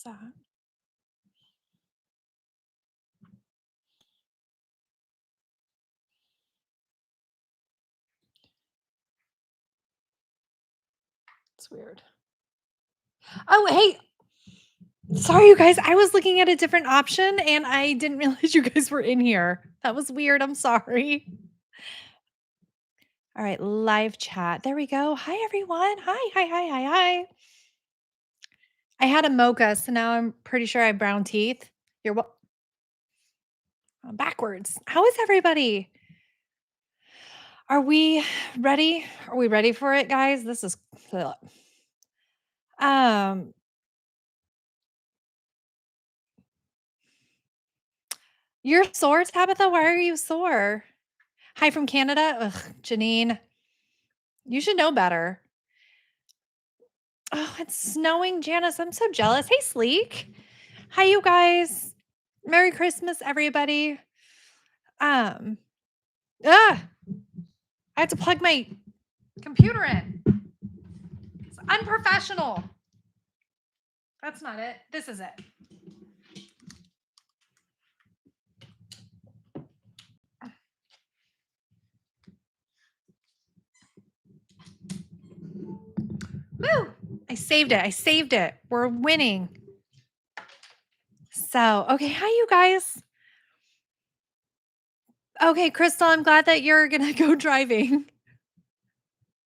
that? It's weird. Oh, hey, sorry, you guys. I was looking at a different option and I didn't realize you guys were in here. That was weird. I'm sorry. All right, live chat. There we go. Hi, everyone. Hi, hi, hi, hi, hi. I had a mocha, so now I'm pretty sure I have brown teeth. You're what? Backwards. How is everybody? Are we ready? Are we ready for it, guys? This is ugh. um you're sore, Tabitha. Why are you sore? Hi from Canada. Ugh, Janine, you should know better. Oh, it's snowing, Janice. I'm so jealous. Hey, Sleek. Hi, you guys. Merry Christmas, everybody. Um, ah, I had to plug my computer in. It's unprofessional. That's not it. This is it. Woo! I saved it. I saved it. We're winning. So, okay. Hi, you guys. Okay, Crystal, I'm glad that you're going to go driving.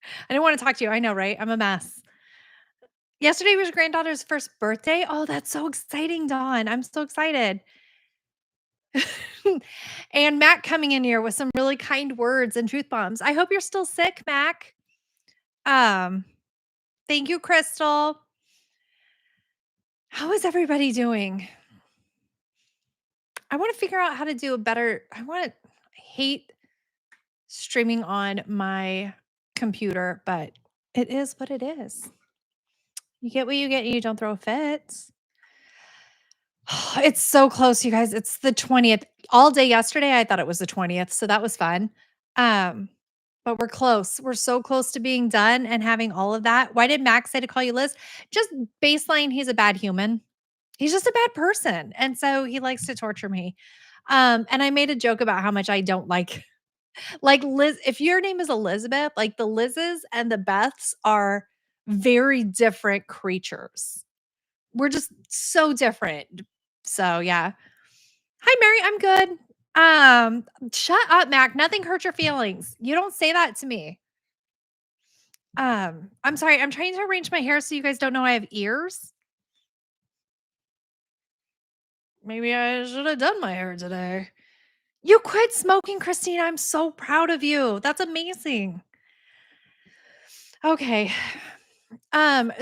I didn't want to talk to you. I know, right? I'm a mess. Yesterday was your granddaughter's first birthday. Oh, that's so exciting, Dawn. I'm so excited. And Mac coming in here with some really kind words and truth bombs. I hope you're still sick, Mac. Um, thank you, Crystal. How is everybody doing? I want to figure out how to do a better. I hate streaming on my computer, but it is what it is. You get what you get, and you don't throw fits. It's so close, you guys. It's the 20th. All day yesterday, I thought it was the 20th, so that was fun. Um, but we're close. We're so close to being done and having all of that. Why did Max say to call you Liz? Just baseline, he's a bad human. He's just a bad person, and so he likes to torture me. And I made a joke about how much I don't like Liz. If your name is Elizabeth, like the Liz's and the Beths are very different creatures. We're just so different. So yeah. Hi, Mary. I'm good. Shut up, Mac. Nothing hurt your feelings. You don't say that to me. I'm sorry. I'm trying to arrange my hair so you guys don't know I have ears. Maybe I should have done my hair today. You quit smoking, Christine. I'm so proud of you. That's amazing. Okay.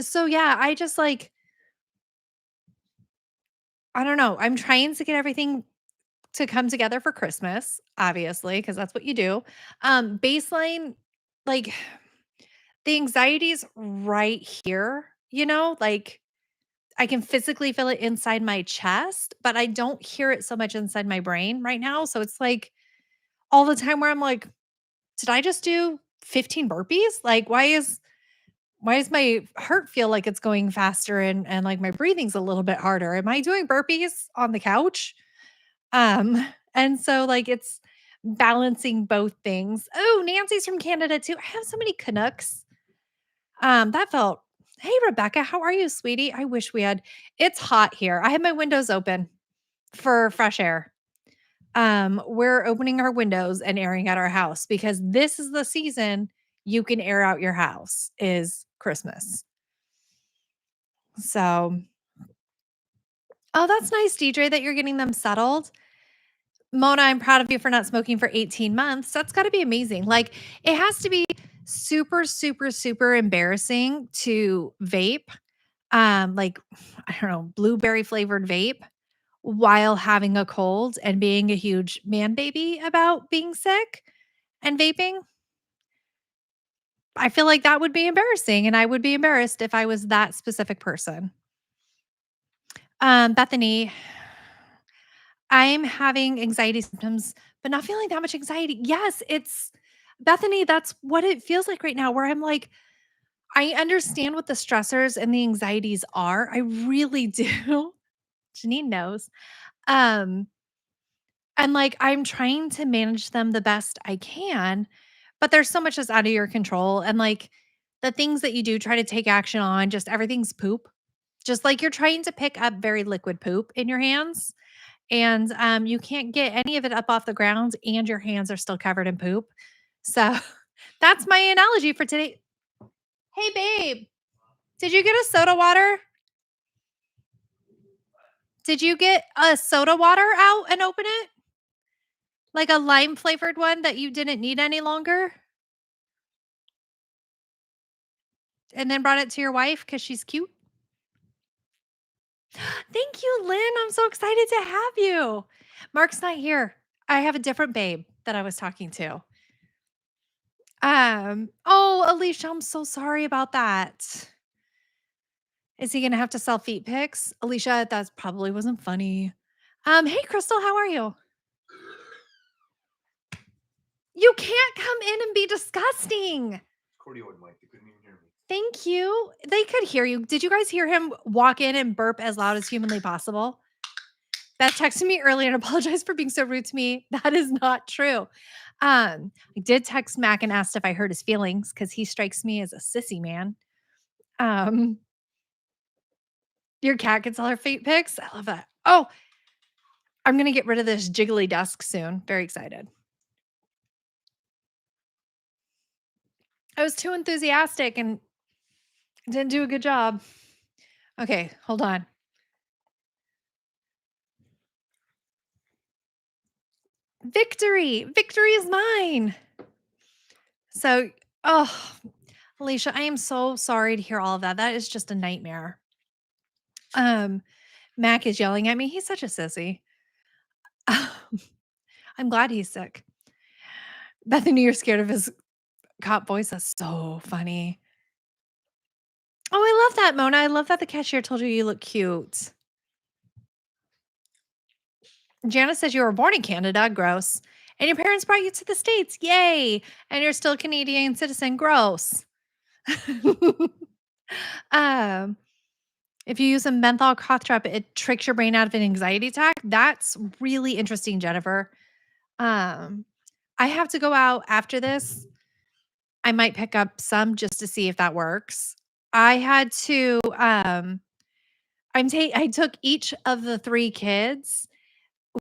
So yeah, I just like I don't know. I'm trying to get everything to come together for Christmas, obviously, because that's what you do. Baseline, like the anxiety's right here, like I can physically feel it inside my chest, but I don't hear it so much inside my brain right now. So it's like all the time where I'm like, did I just do 15 burpees? Like, why is my heart feel like it's going faster and like my breathing's a little bit harder? Am I doing burpees on the couch? Um, and so like it's balancing both things. Oh, Nancy's from Canada too. I have so many Canucks. That felt Hey Rebecca, how are you, sweetie? I wish we had It's hot here. I have my windows open for fresh air. We're opening our windows and airing out our house because this is the season you can air out your house is Christmas. So, oh, that's nice, DJ, that you're getting them settled. Mona, I'm proud of you for not smoking for 18 months. That's got to be amazing. Like, it has to be super, super, super embarrassing to vape, like, I don't know, blueberry flavored vape while having a cold and being a huge man baby about being sick and vaping. I feel like that would be embarrassing, and I would be embarrassed if I was that specific person. Bethany, I'm having anxiety symptoms, but not feeling that much anxiety. Yes, it's Bethany, that's what it feels like right now, where I'm like, I understand what the stressors and the anxieties are. I really do. Janine knows. Um, and like I'm trying to manage them the best I can, but there's so much that's out of your control. And like the things that you do try to take action on, just everything's poop. Just like you're trying to pick up very liquid poop in your hands. And you can't get any of it up off the ground, and your hands are still covered in poop. So that's my analogy for today. Hey, babe, did you get a soda water? Did you get a soda water out and open it? Like a lime flavored one that you didn't need any longer? And then brought it to your wife because she's cute? Thank you, Lynn. I'm so excited to have you. Mark's not here. I have a different babe that I was talking to. Oh, Alicia, I'm so sorry about that. Is he gonna have to sell feet pics? Alicia, that probably wasn't funny. Hey, Crystal, how are you? You can't come in and be disgusting. Cordioid mic. They couldn't even hear me. Thank you. They could hear you. Did you guys hear him walk in and burp as loud as humanly possible? Beth texted me earlier and apologized for being so rude to me. That is not true. I did text Mac and asked if I hurt his feelings because he strikes me as a sissy man. Um, your cat can sell her feet pics. I love that. Oh, I'm gonna get rid of this jiggly desk soon. Very excited. I was too enthusiastic and didn't do a good job. Okay, hold on. Victory! Victory is mine. So, oh, Alicia, I am so sorry to hear all of that. That is just a nightmare. Mac is yelling at me. He's such a sissy. I'm glad he's sick. Bethany, you're scared of his cop voice. That's so funny. Oh, I love that, Mona. I love that the cashier told you look cute. Janice says you were born in Canada. Gross. And your parents brought you to the States. Yay. And you're still a Canadian citizen. Gross. um, if you use a menthol cough drop, it tricks your brain out of an anxiety attack. That's really interesting, Jennifer. I have to go out after this. I might pick up some just to see if that works. I had to I took each of the 3 kids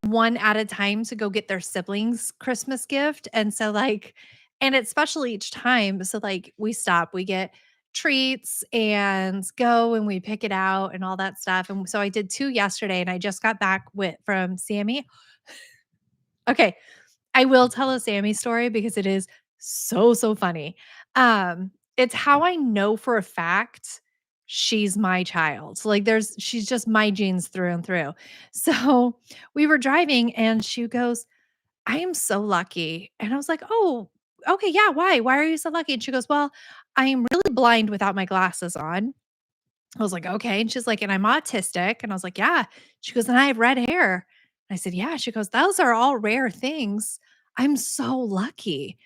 one at a time to go get their siblings Christmas gift, and so, like and it's special each time, so, like, we stop, we get treats and go and we pick it out and all that stuff, and so I did 2 yesterday, and I just got back with from Sammy. Okay, I will tell a Sammy story because it is so, so funny. It's how I know for a fact she's my child. So, like, she's just my genes through and through. So, we were driving and she goes, "I am so lucky." And I was like, "Oh, okay, yeah, why? Why are you so lucky?" And she goes, "Well, I am really blind without my glasses on." I was like, "Okay." And she's like, "And I'm autistic." And I was like, "Yeah." She goes, "And I have red hair." I said, "Yeah." She goes, "Those are all rare things. I'm so lucky."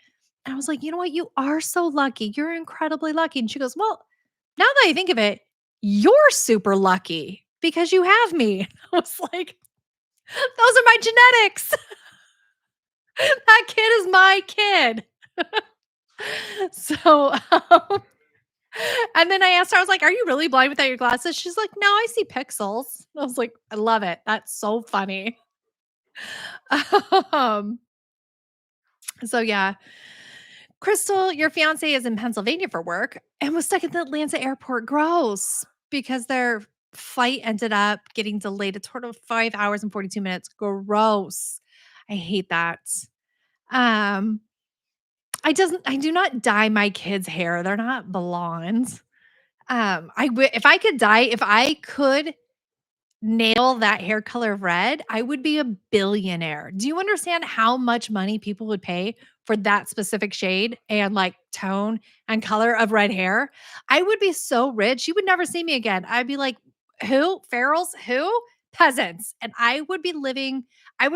And I was like, "You know what? You are so lucky. You're incredibly lucky." And she goes, "Well, now that I think of it, you're super lucky because you have me." I was like, "Those are my genetics. That kid is my kid." So, and then I asked her, I was like, "Are you really blind without your glasses?" She's like, "No, I see pixels." I was like, "I love it. That's so funny." Um, so yeah. Crystal, your fiance is in Pennsylvania for work and was stuck at the Atlanta airport. Gross. Because their flight ended up getting delayed a total of 5 hours and 42 minutes. Gross. I hate that. Um, I do not dye my kids' hair. They're not blonde. If I could dye, if I could nail that hair color of red, I would be a billionaire. Do you understand how much money people would pay for that specific shade and like tone and color of red hair? I would be so rich. You would never see me again. I'd be like, who? Ferals? Who? Peasants. And I would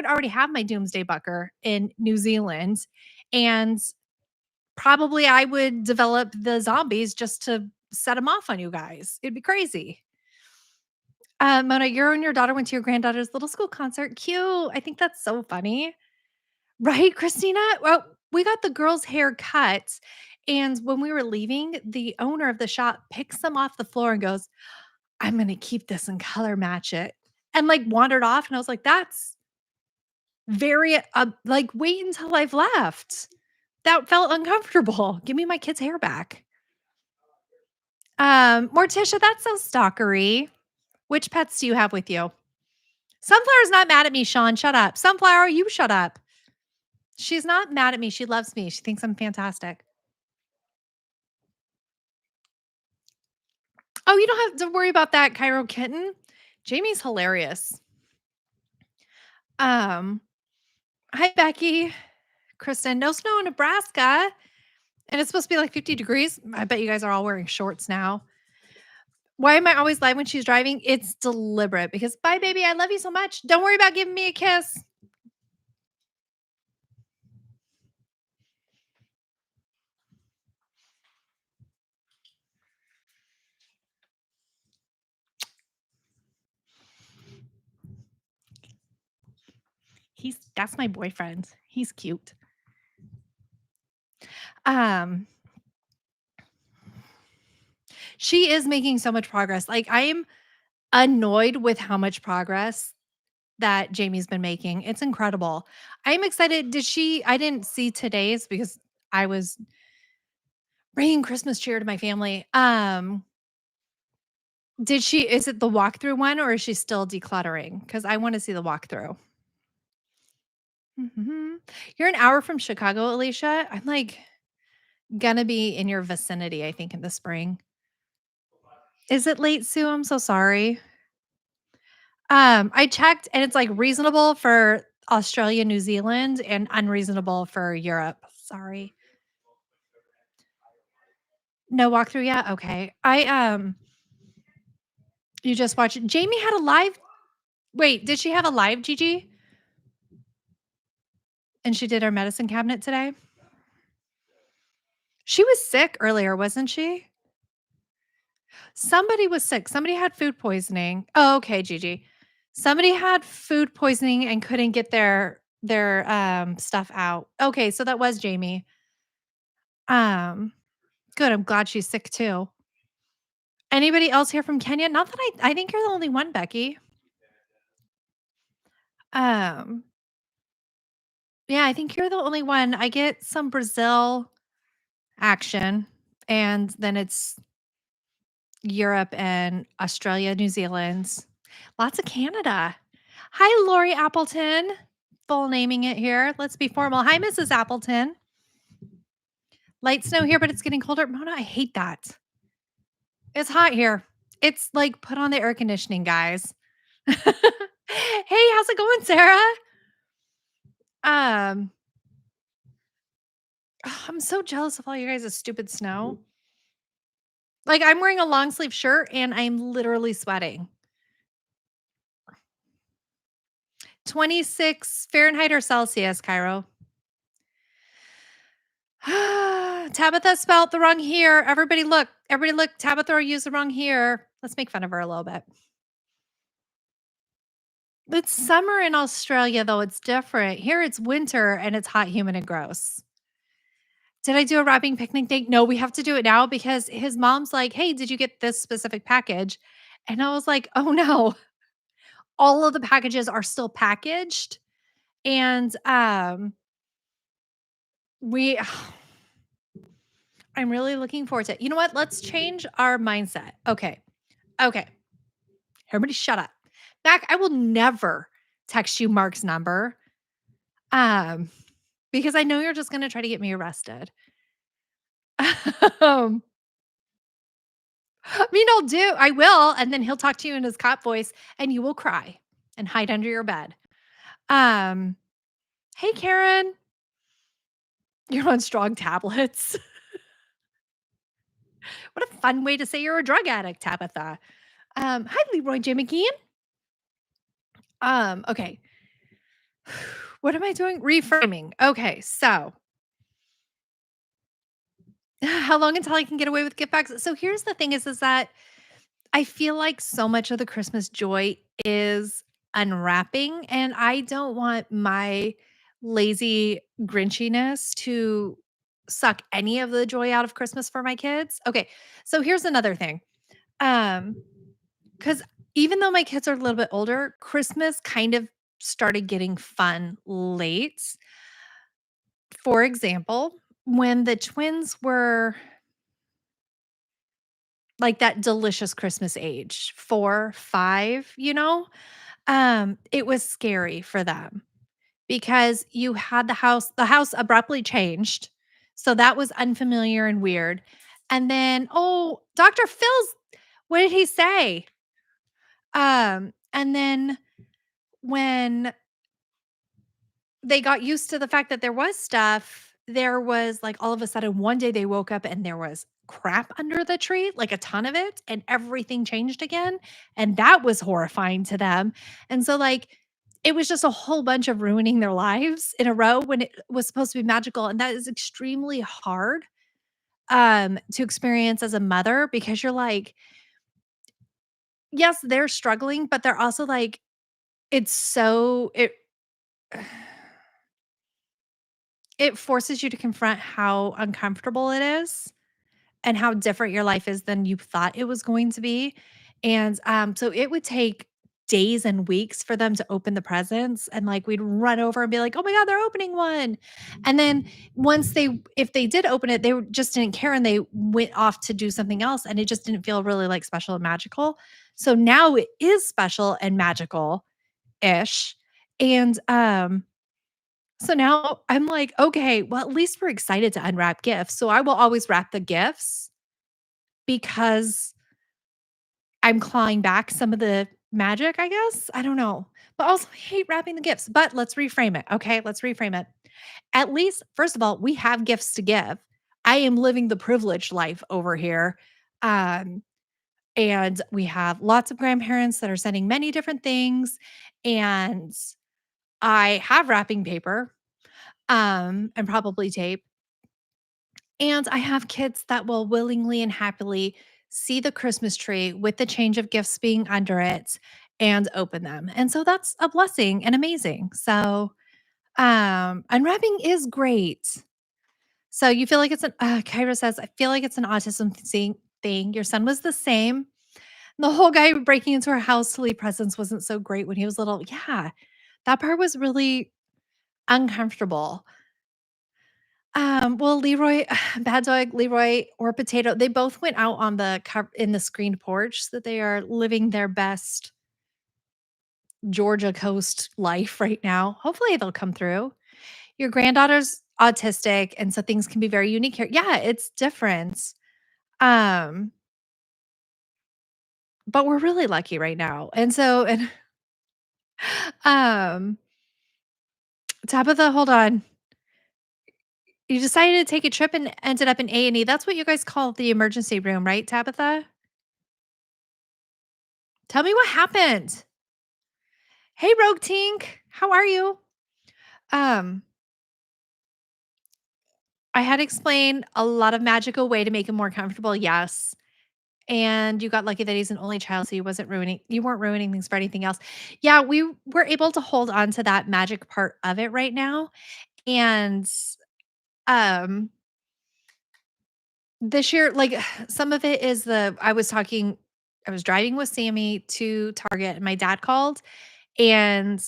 already have my doomsday bucker in New Zealand. And probably I would develop the zombies just to set him off on you guys. It'd be crazy. Mona, you and your daughter went to your granddaughter's little school concert. Cute. I think that's so funny. Right, Christina? Well, we got the girl's hair cut, and when we were leaving, the owner of the shop picks them off the floor and goes, "I'm gonna keep this and color match it," and, like, wandered off, and I was like, "That's very, like, wait until I've left." That felt uncomfortable. Give me my kid's hair back. Morticia, that's so stalkery. Which pets do you have with you? Sunflower's not mad at me, Sean, shut up. Sunflower, you shut up. She's not mad at me, she loves me, she thinks I'm fantastic. Oh, you don't have to worry about that, Cairo kitten. Jamie's hilarious. Um, Hi, Becky. Kristen, no snow in Nebraska, and it's supposed to be like 50 degrees. I bet you guys are all wearing shorts now. Why am I always live when she's driving? It's deliberate because bye, baby. I love you so much. Don't worry about giving me a kiss. That's my boyfriend. He's cute. Um, she is making so much progress. Like I am annoyed with how much progress that Jamie's been making. It's incredible. I'm excited. I didn't see today's because I was bringing Christmas cheer to my family. Is it the walkthrough one or is she still decluttering? Because I want to see the walkthrough. Mhm. You're an hour from Chicago, Alicia. I'm like gonna be in your vicinity, I think, in the spring. Is it late, Sue? I'm so sorry. I checked and it's like reasonable for Australia, New Zealand, and unreasonable for Europe. Sorry. No walkthrough yet? Okay. You just watched Jamie had a live wait, did she have a live, Gigi? And she did her medicine cabinet today? She was sick earlier, wasn't she? Somebody was sick. Somebody had food poisoning. Oh, okay, Gigi. Somebody had food poisoning and couldn't get their stuff out. Okay, so that was Jamie. Um, Good. I'm glad she's sick too. Anybody else here from Kenya? Not that I think you're the only one, Becky. Um, yeah, I think you're the only one. I get some Brazil action and then it's Europe and Australia, New Zealand. Lots of Canada. Hi, Lori Appleton. Full naming it here. Let's be formal. Hi, Mrs. Appleton. Light snow here, but it's getting colder. Mona, I hate that. It's hot here. It's like put on the air conditioning, guys. Hey, how's it going, Sarah? Um, I'm so jealous of all you guys' stupid snow. Like I'm wearing a long sleeve shirt and I'm literally sweating. 26 Fahrenheit or Celsius, Cairo. Tabitha spelled the wrong here. Everybody look. Tabitha used the wrong here. Let's make fun of her a little bit. It's summer in Australia, though. It's different. Here it's winter and it's hot, humid, and gross. Did I do a wrapping picnic date? No, we have to do it now because his mom's like, hey, did you get this specific package? And I was like, oh no, all of the packages are still packaged. And we I'm really looking forward to it. You know what? Let's change our mindset. Okay. Okay. Everybody shut up. Mac, I will never text you Mark's number. Um, because I know you're just gonna try to get me arrested. Um, I mean, I will, and then he'll talk to you in his cop voice and you will cry and hide under your bed. Um, hey Karen, you're on strong tablets. What a fun way to say you're a drug addict, Tabitha. Hi Leroy J. McGeehan. Okay. What am I doing? Reframing. Okay, so How long until I can get away with gift bags? So here's the thing is that I feel like so much of the Christmas joy is unwrapping, and I don't want my lazy grinchiness to suck any of the joy out of Christmas for my kids. Okay, so here's another thing. Um, because even though my kids are a little bit older, Christmas kind of started getting fun late. For example, when the twins were like that delicious Christmas age, 4, 5, it was scary for them because you had the house abruptly changed, so that was unfamiliar and weird, and then, "Oh, Dr. Phil's what did he say?" And then when they got used to the fact that there was stuff, there was, like, all of a sudden, one day they woke up and there was crap under the tree, like a ton of it, and everything changed again, and that was horrifying to them, and so, like, it was just a whole bunch of ruining their lives in a row when it was supposed to be magical, and that is extremely hard, to experience as a mother because you're like, yes, they're struggling, but they're also like, it's so it forces you to confront how uncomfortable it is and how different your life is than you thought it was going to be. And so it would take days and weeks for them to open the presents. And like we'd run over and be like, oh my God, they're opening one. And then if they did open it, just didn't care and they went off to do something else. And it just didn't feel really like special and magical. So now it is special and magical ish. And so now I'm like, okay, well, at least we're excited to unwrap gifts. So I will always wrap the gifts because I'm clawing back some of the magic, I guess. I don't know. But also, I hate wrapping the gifts. But let's reframe it. Okay. Let's reframe it. At least, first of all, we have gifts to give. I am living the privileged life over here. Um, and we have lots of grandparents that are sending many different things. And I have wrapping paper and probably tape. And I have kids that will willingly and happily see the Christmas tree with the change of gifts being under it and open them. And so that's a blessing and amazing. So, unwrapping is great. So you feel like Kyra says, I feel like it's an autism thing. Your son was the same. The whole guy breaking into our house to leave presents wasn't so great when he was little. Yeah, that part was really uncomfortable. Well, Leroy, Bad Dog, Leroy, or Potato, they both went out on in the screened porch so that they are living their best Georgia coast life right now. Hopefully they'll come through. Your granddaughter's autistic, and so things can be very unique here. Yeah, it's different. Um, but we're really lucky right now. And um, Tabitha, hold on. You decided to take a trip and ended up in A&E. That's what you guys call the emergency room, right, Tabitha? Tell me what happened. Hey, Rogue Tink, how are you? Um, I had explained a lot of magical way to make him more comfortable, yes. And you got lucky that he's an only child, so you weren't ruining things for anything else. Yeah, we were able to hold on to that magic part of it right now. And um this year, like some of it is I was driving with Sammy to Target and my dad called and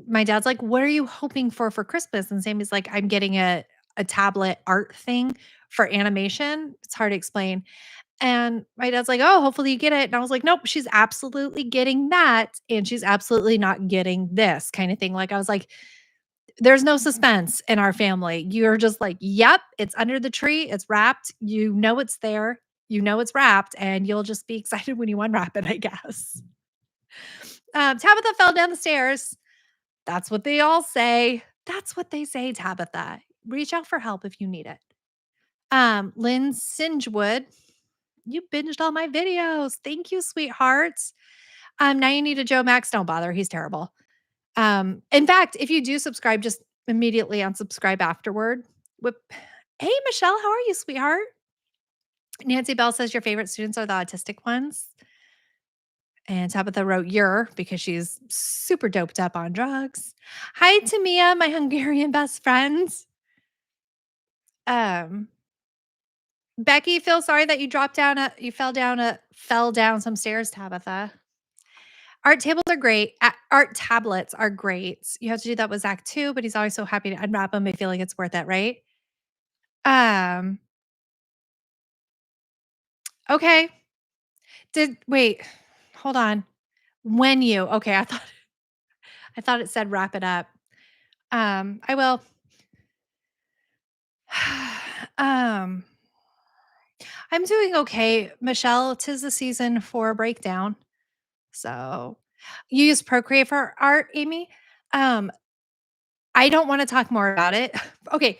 my dad's like, "What are you hoping for Christmas?" And Sammy's like, "I'm getting a tablet art thing for animation." It's hard to explain. And my dad's like, "Oh, hopefully you get it." And I was like, "Nope, she's absolutely getting that, and she's absolutely not getting this," kind of thing. Like, I was like, "There's no suspense in our family. You're just like, yep, it's under the tree, it's wrapped. You know it's there, you know it's wrapped, and you'll just be excited when you unwrap it, I guess." Tabitha fell down the stairs. That's what they all say. That's what they say, Tabitha. Reach out for help if you need it. Lynn Singewood, you binged all my videos. Thank you, sweethearts. Now you need a Joe Max. Don't bother. He's terrible. In fact, if you do subscribe, just immediately unsubscribe afterward. Whip. Hey, Michelle, how are you, sweetheart? Nancy Bell says your favorite students are the autistic ones. And Tabitha wrote "your" because she's super doped up on drugs. Hi, Tamia, my Hungarian best friend. Um, Becky, feel sorry that you fell down some stairs, Tabitha. Art tables are great. Art tablets are great. You have to do that with Zach too, but he's always so happy to unwrap them. I feel like it's worth it, right? Um, okay. Wait, hold on. When you okay, I thought it said wrap it up. I will. um, I'm doing okay, Michelle. 'Tis the season for a breakdown. So, you use Procreate for art, Amy? Um, I don't wanna talk more about it. Okay,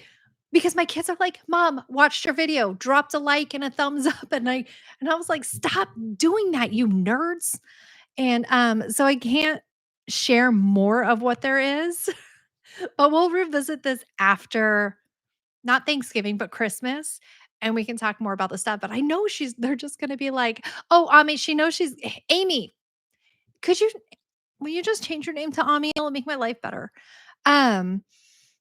because my kids are like, "Mom, watched your video, dropped a like and a thumbs up," and I was like, "Stop doing that, you nerds." And, so I can't share more of what there is, but we'll revisit this after not Thanksgiving, but Christmas, and we can talk more about the stuff, but I know they're just gonna be like, "Oh, Ami," she knows Amy, could you will you just change your name to Ami? It'll make my life better. Um,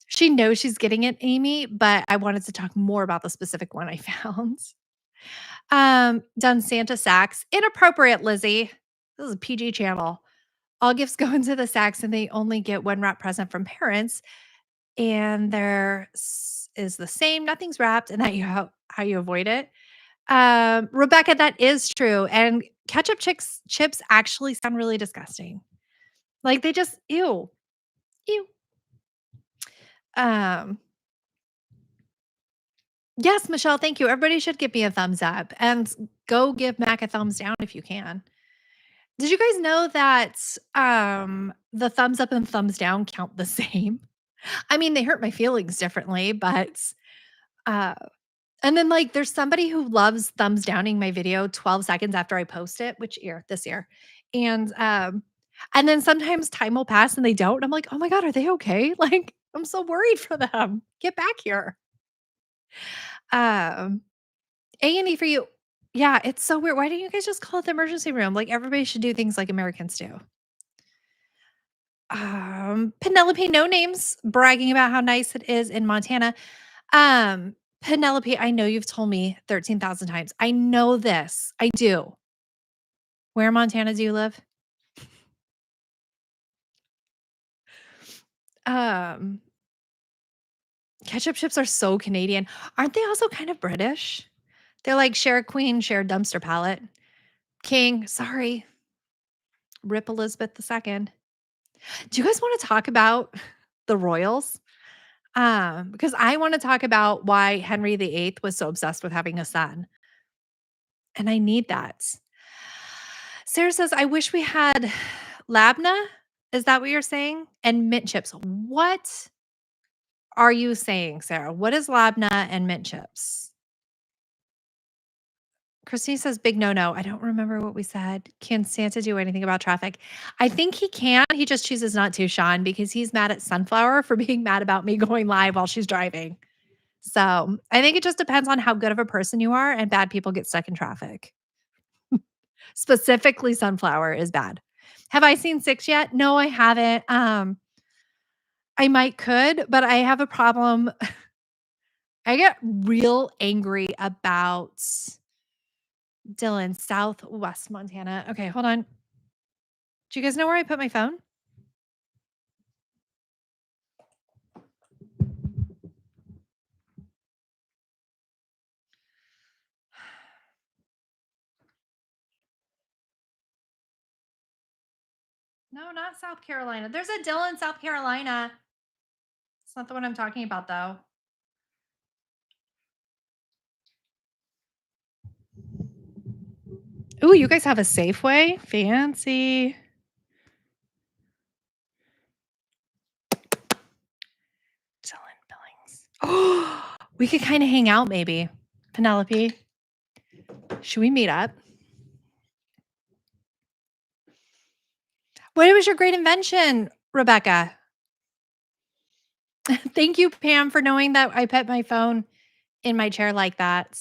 she knows she's getting it, Amy, but I wanted to talk more about the specific one I found. Done Santa sacks. Inappropriate, Lizzie. This is a PG channel. All gifts go into the sacks and they only get one wrap present from parents. And is the same. Nothing's wrapped, and that how you avoid it. Rebecca, that is true. And ketchup chips actually sound really disgusting. Like they just ew, ew. Um, yes, Michelle, thank you. Everybody should give me a thumbs up and go give Mac a thumbs down if you can. Did you guys know that the thumbs up and thumbs down count the same? I mean, they hurt my feelings differently, but uh and then, like, there's somebody who loves thumbs downing my video 12 seconds after I post it, which year? This year. And, and then sometimes time will pass and they don't. I'm like, "Oh my god, are they okay?" Like, I'm so worried for them. Get back here. Um, A&E for you. Yeah, it's so weird. Why don't you guys just call it the emergency room? Like, everybody should do things like Americans do. Penelope No Names bragging about how nice it is in Montana. Penelope, I know you've told me 13,000 times. I know this. I do. Where in Montana do you live? Um, Ketchup chips are so Canadian. Aren't they also kind of British? They're like share a queen, share a dumpster pallet. King, sorry. Rip Elizabeth II. Do you guys want to talk about the royals? Because I want to talk about why Henry VIII was so obsessed with having a son. And I need that. Sarah says, I wish we had labna. Is that what you're saying? And mint chips. What are you saying, Sarah? What is labna and mint chips? Christine says, big no no. I don't remember what we said. Can Santa do anything about traffic? I think he can. He just chooses not to, Sean, because he's mad at Sunflower for being mad about me going live while she's driving. So I think it just depends on how good of a person you are, and bad people get stuck in traffic. Specifically, Sunflower is bad. Have I seen 6 yet? No, I haven't. I might could, but I have a problem. I get real angry about Dillon, Southwest Montana. Okay, hold on. Do you guys know where I put my phone? No, not South Carolina. There's a Dillon, South Carolina. It's not the one I'm talking about, though. Ooh, you guys have a Safeway? Fancy. Dillon Billings. Oh, we could kind of hang out maybe. Penelope, should we meet up? What was your great invention, Rebecca? Thank you, Pam, for knowing that I put my phone in my chair like that.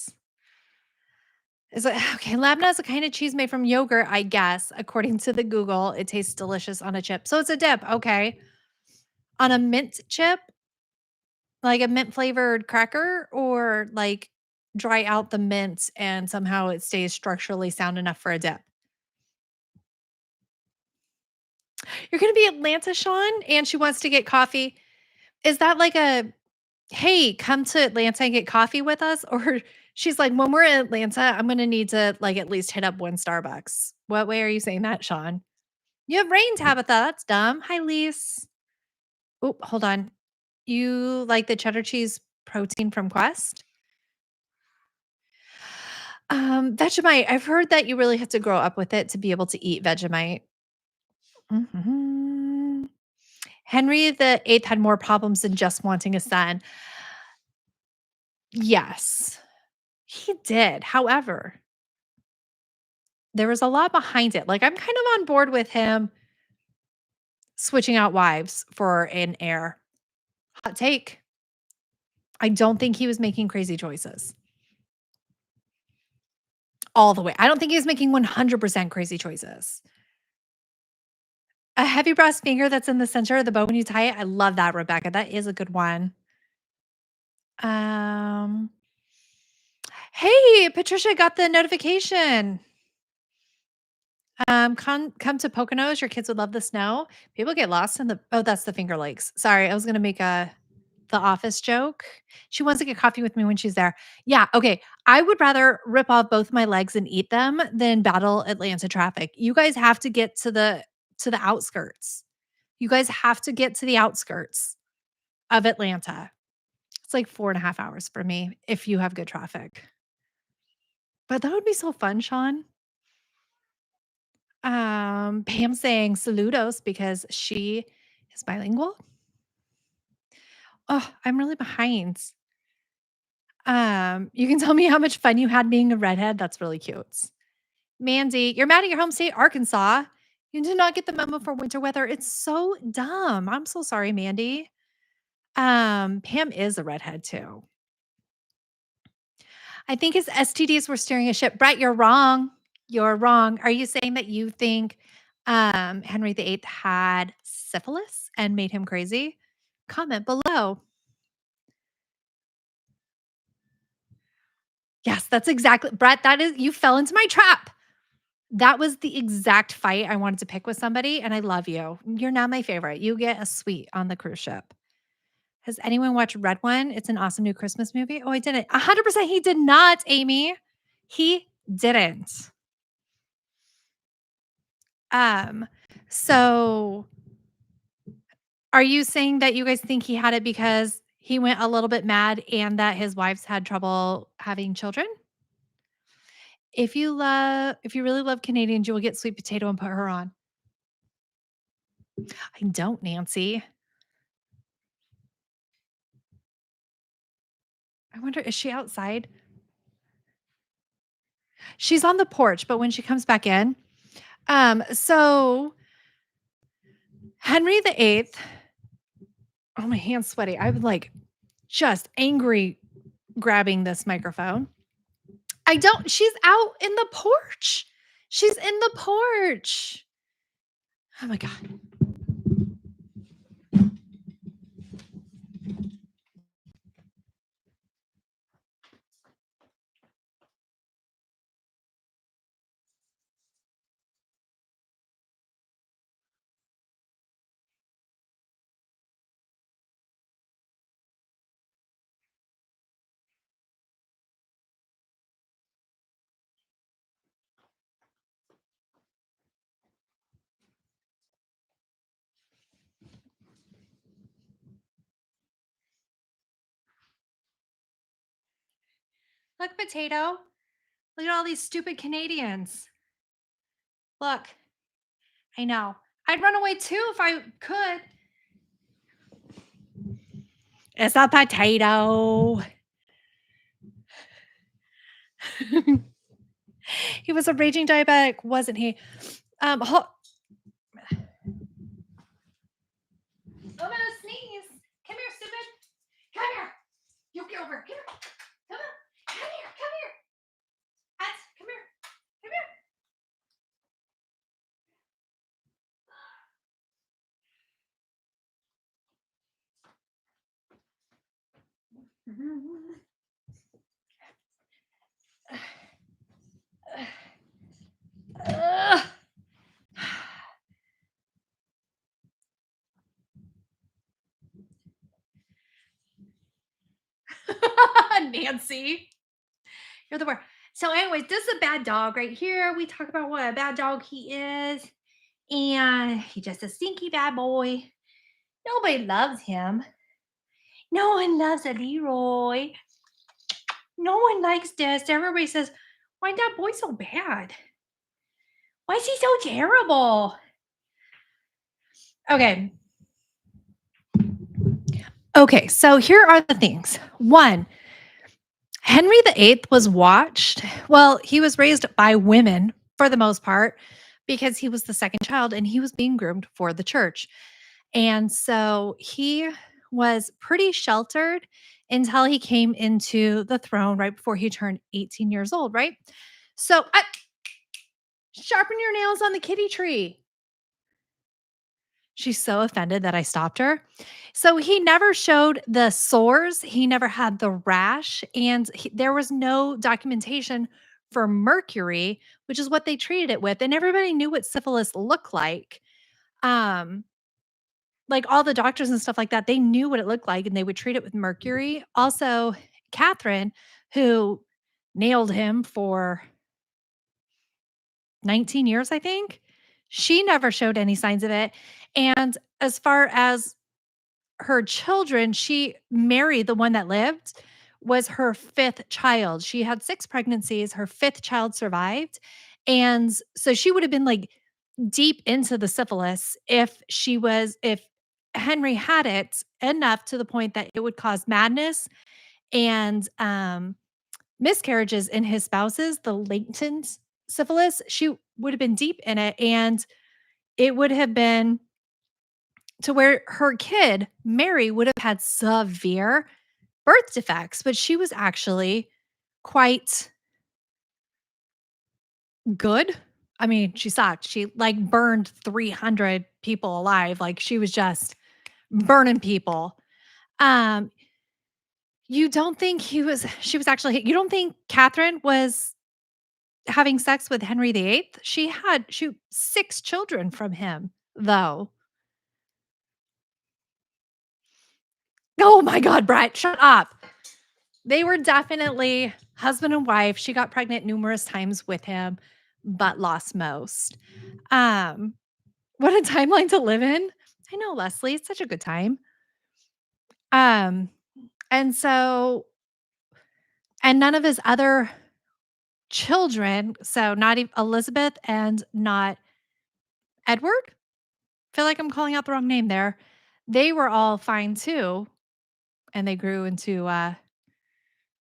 Is it okay? Labna is a kind of cheese made from yogurt, I guess. According to the Google, it tastes delicious on a chip. So it's a dip. Okay. On a mint chip, like a mint flavored cracker, or like dry out the mint and somehow it stays structurally sound enough for a dip. You're going to be Atlanta, Sean, and she wants to get coffee. Is that like a, hey, come to Atlanta and get coffee with us? Or she's like, when we're in Atlanta, I'm going to need to like at least hit up one Starbucks. What way are you saying that, Sean? You have rain, Tabitha. That's dumb. Hi, Lise. Oh, hold on. You like the cheddar cheese protein from Quest? Vegemite. I've heard that you really have to grow up with it to be able to eat Vegemite. Mhm. Henry the Eighth had more problems than just wanting a son. Yes, he did. However, there was a lot behind it. Like, I'm kind of on board with him switching out wives for an heir. Hot take. I don't think he was making crazy choices all the way. I don't think he was making 100% crazy choices. A heavy brass finger that's in the center of the bow when you tie it. I love that, Rebecca. That is a good one. Um, hey, Patricia got the notification. Come to Poconos. Your kids would love the snow. People get lost in the that's the Finger Lakes. Sorry, I was gonna make a the office joke. She wants to get coffee with me when she's there. Yeah, okay. I would rather rip off both my legs and eat them than battle Atlanta traffic. You guys have to get to the outskirts. You guys have to get to the outskirts of Atlanta. It's like 4.5 hours for me if you have good traffic. But that would be so fun, Sean. Pam saying saludos because she is bilingual. Oh, I'm really behind. You can tell me how much fun you had being a redhead. That's really cute. Mandy, you're mad at your home state, Arkansas. You did not get the memo for winter weather. It's so dumb. I'm so sorry, Mandy. Pam is a redhead too. I think his STDs were steering a ship. Brett, you're wrong. You're wrong. Are you saying that you think Henry VIII had syphilis and made him crazy? Comment below. Yes, that's exactly Brett, that is you fell into my trap. That was the exact fight I wanted to pick with somebody, and I love you. You're now my favorite. You get a suite on the cruise ship. Has anyone watched Red One? It's an awesome new Christmas movie. Oh, I didn't. 100% he did not, Amy. He didn't. Um, so are you saying that you guys think he had it because he went a little bit mad and that his wives had trouble having children? If you really love Canadians, you will get sweet potato and put her on. I don't, Nancy. I wonder, is she outside? She's on the porch, but when she comes back in, so Henry VIII, oh, my hand's sweaty. I'm like just angry grabbing this microphone. She's out in the porch. She's in the porch. Oh my God. Look, potato. Look at all these stupid Canadians. Look, I know. I'd run away too if I could. It's a potato. He was a raging diabetic, wasn't he? I'm gonna sneeze. Come here, stupid. Come here. You get over here. Come Nancy, you're the worst. So, anyways, this is a bad dog right here. We talk about what a bad dog he is, and he's just a stinky bad boy. Nobody loves him. No one loves a Leroy. No one likes this. Everybody says, "Why that boy so bad? Why is he so terrible?" Okay. Okay, so here are the things. One, Henry VIII was watched. Well, he was raised by women for the most part because he was the second child and he was being groomed for the church. And so he was pretty sheltered until he came into the throne right before he turned 18 years old, right? So, sharpen your nails on the kitty tree. She's so offended that I stopped her. So he never showed the sores, he never had the rash, and there was no documentation for mercury, which is what they treated it with. And everybody knew what syphilis looked Um, like all the doctors and stuff like that, they knew what it looked like and they would treat it with mercury. Also, Catherine, who nailed him for 19 years, I think, she never showed any signs of it. And as far as her children, she married the one that lived was her 5th child. She had 6 pregnancies, her 5th child survived, and so she would have been, like, deep into the syphilis if Henry had it enough to the point that it would cause madness and, miscarriages in his spouses, the latent syphilis, she would have been deep in it, and it would have been to where her kid, Mary, would have had severe birth defects, but she was actually quite good. I mean, she sucked. She like burned 300 people alive. Like she was just burning people. Um, you don't think she was actually, you don't think Catherine was having sex with Henry VIII? She 6 children from him, though. Oh my God, Brett, shut up. They were definitely husband and wife. She got pregnant numerous times with him, but lost most. Um, what a timeline to live in. I know, Leslie, it's such a good time. Um, and so and none of his other children, so not even Elizabeth and not Edward, feel like I'm calling out the wrong name there. They were all fine too, and they grew into,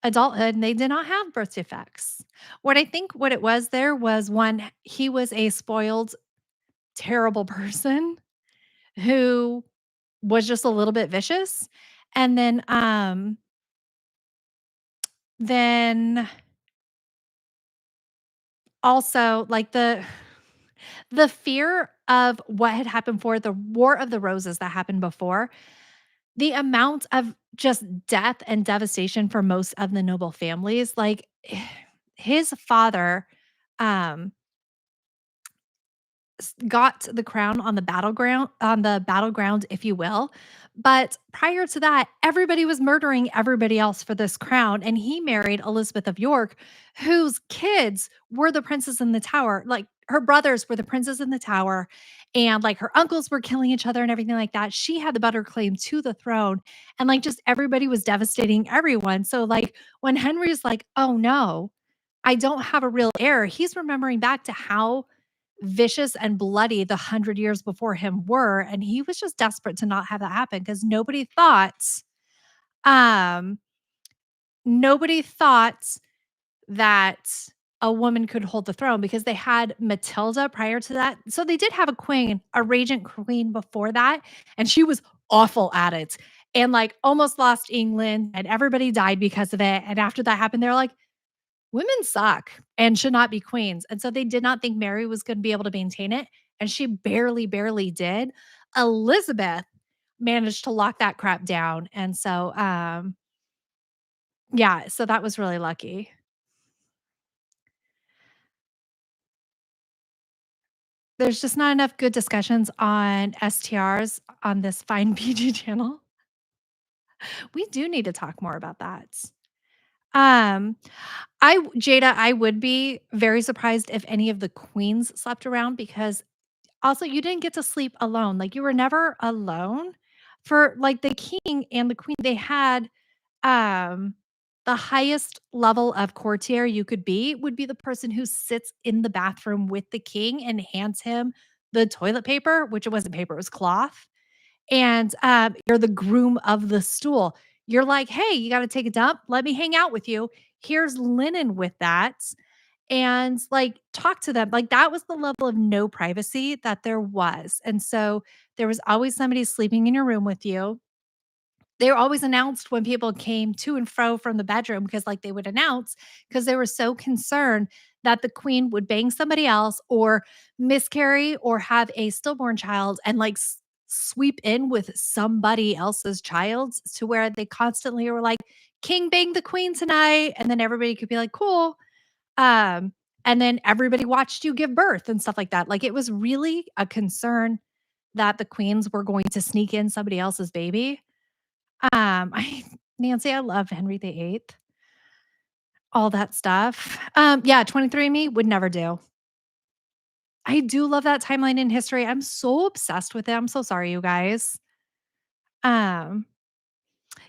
adulthood, and they did not have birth defects. What I think what it was there was, 1, he was a spoiled, terrible person who was just a little bit vicious, and then also, like, the fear of what had happened for the War of the Roses that happened before, the amount of just death and devastation for most of the noble families, like, his father, um got the crown on the battleground, if you will. But prior to that, everybody was murdering everybody else for this crown. And he married Elizabeth of York, whose kids were the princes in the tower. Like her brothers were the princes in the tower, and like her uncles were killing each other and everything like that. She had the better claim to the throne. And like just everybody was devastating everyone. So like when Henry's like, oh no, I don't have a real heir, he's remembering back to how vicious and bloody the 100 years before him were, and he was just desperate to not have that happen because um, nobody thought that a woman could hold the throne because they had Matilda prior to that. So they did have a queen, a regent queen before that, and she was awful at it and, like, almost lost England, and everybody died because of it, and after that happened, they're like, women suck and should not be queens. And so they did not think Mary was going to be able to maintain it. And she barely, barely did. Elizabeth managed to lock that crap down. And so, Yeah, so that was really lucky. There's just not enough good discussions on STRs on this fine PG channel. We do need to talk more about that. Um, Jada, I would be very surprised if any of the queens slept around because also you didn't get to sleep alone. Like you were never alone. For like the king and the queen, they had um the highest level of courtier you could be would be the person who sits in the bathroom with the king and hands him the toilet paper, which it wasn't paper, it was cloth. And you're the groom of the stool. You're like, hey, you got to take a dump. Let me hang out with you. Here's linen with that. And like, talk to them. Like, that was the level of no privacy that there was. And so there was always somebody sleeping in your room with you. They were always announced when people came to and fro from the bedroom because, like, they would announce because they were so concerned that the queen would bang somebody else or miscarry or have a stillborn child and, like, sweep in with somebody else's child to where they constantly were like, "King banged the queen tonight," and then everybody could be like, "Cool." Um, and then everybody watched you give birth and stuff like that. Like, it was really a concern that the queens were going to sneak in somebody else's baby. I Nancy, I love Henry VIII, all that stuff. Yeah, 23andMe would never do. I do love that timeline in history. I'm so obsessed with it. I'm so sorry, you guys. Um,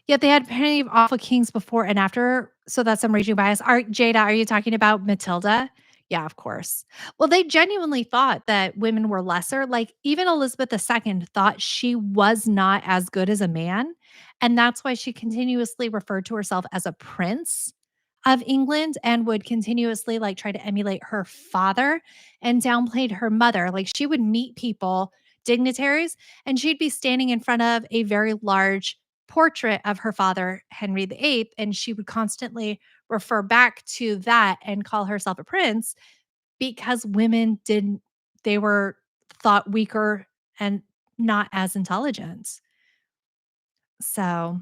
Yet they had plenty of awful kings before and after, so that's some raging bias. Jada, are you talking about Matilda? Yeah, of course. Well, they genuinely thought that women were lesser. Like even Elizabeth II thought she was not as good as a man, and that's why she continuously referred to herself as a prince of England and would continuously like try to emulate her father and downplayed her mother. Like she would meet people, dignitaries, and she'd be standing in front of a very large portrait of her father, Henry VIII, and she would constantly refer back to that and call herself a prince because women didn't, they were thought weaker and not as intelligent. So,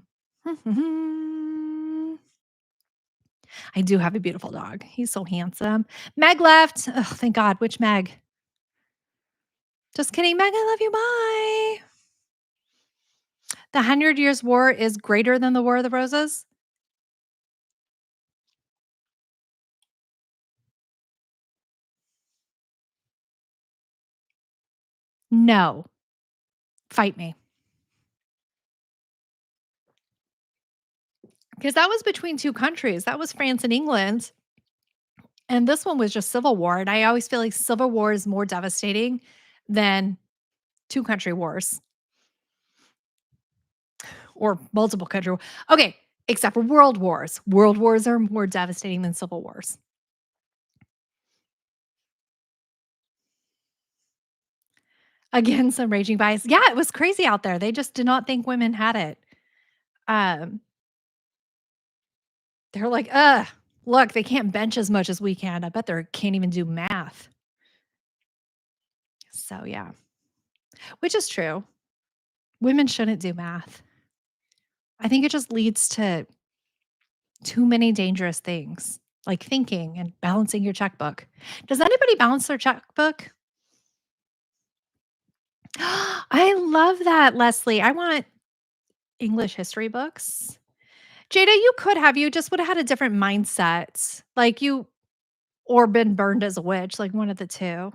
I do have a beautiful dog. He's so handsome. Meg left. Oh, thank God. Which Meg? Just kidding. Meg, I love you. Bye. The Hundred Years' War is greater than the War of the Roses? No. Fight me. Because that was between 2 countries. That was France and England, and this one was just civil war, and I always feel like civil war is more devastating than 2 country wars or multiple country okay, except for world wars. World wars are more devastating than civil wars. Again, some raging bias. Yeah, it was crazy out there. They just did not think women had it. Um, they're like, "Ugh, look, they can't bench as much as we can. I bet they can't even do math." So, yeah, which is true. Women shouldn't do math. I think it just leads to too many dangerous things, like thinking and balancing your checkbook. Does anybody balance their checkbook? I love that, Leslie. I want English history books. Jada, you could have, you just would have had a different mindset, like you or been burned as a witch, like one of the 2.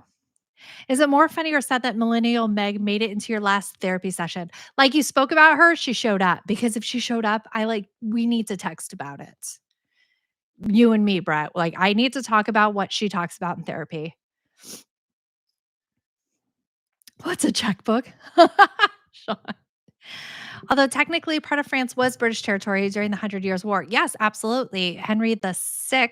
Is it more funny or sad that millennial Meg made it into your last therapy session? Like you spoke about her, she showed up because if she showed up, we need to text about it. You and me, Brett. Like I need to talk about what she talks about in therapy. What's a checkbook? Sean. Although technically part of France was British territory during the Hundred Years' War. Yes, absolutely. Henry VI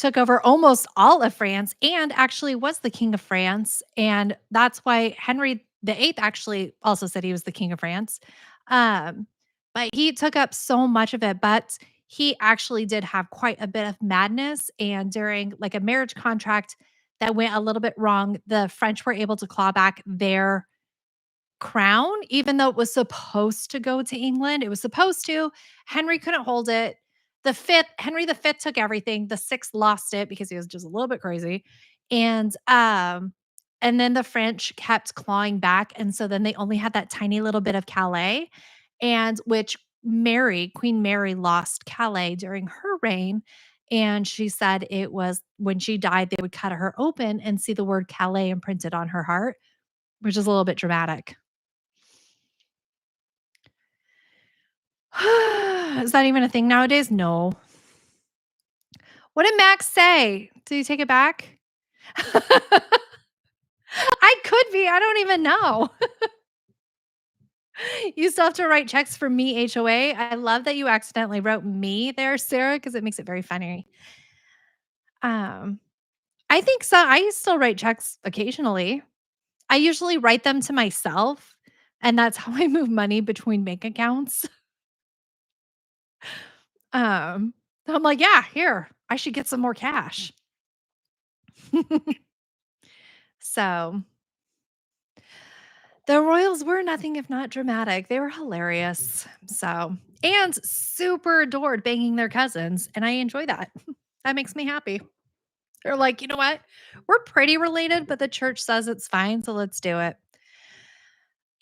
took over almost all of France and actually was the king of France. And that's why Henry VIII actually also said he was the king of France. Um, but he took up so much of it. But he actually did have quite a bit of madness. And during like a marriage contract that went a little bit wrong, the French were able to claw back their crown, even though it was supposed to go to England. It was supposed to. Henry couldn't hold it. Henry the Fifth took everything. The sixth lost it because he was just a little bit crazy. And and then the French kept clawing back. And so then they only had that tiny little bit of Calais, and which Queen Mary lost Calais during her reign. And she said it was when she died, they would cut her open and see the word Calais imprinted on her heart, which is a little bit dramatic. Is that even a thing nowadays? No. What did Max say? Did he take it back? I could be. I don't even know. You still have to write checks for me HOA. I love that you accidentally wrote me there, Sarah, because it makes it very funny. Um, I think so. I still write checks occasionally. I usually write them to myself, and that's how I move money between bank accounts. Um, I'm like, yeah, here, I should get some more cash. So the royals were nothing if not dramatic. They were hilarious. So, and super adored banging their cousins. And I enjoy that. That makes me happy. They're like, you know what? We're pretty related, but the church says it's fine. So let's do it.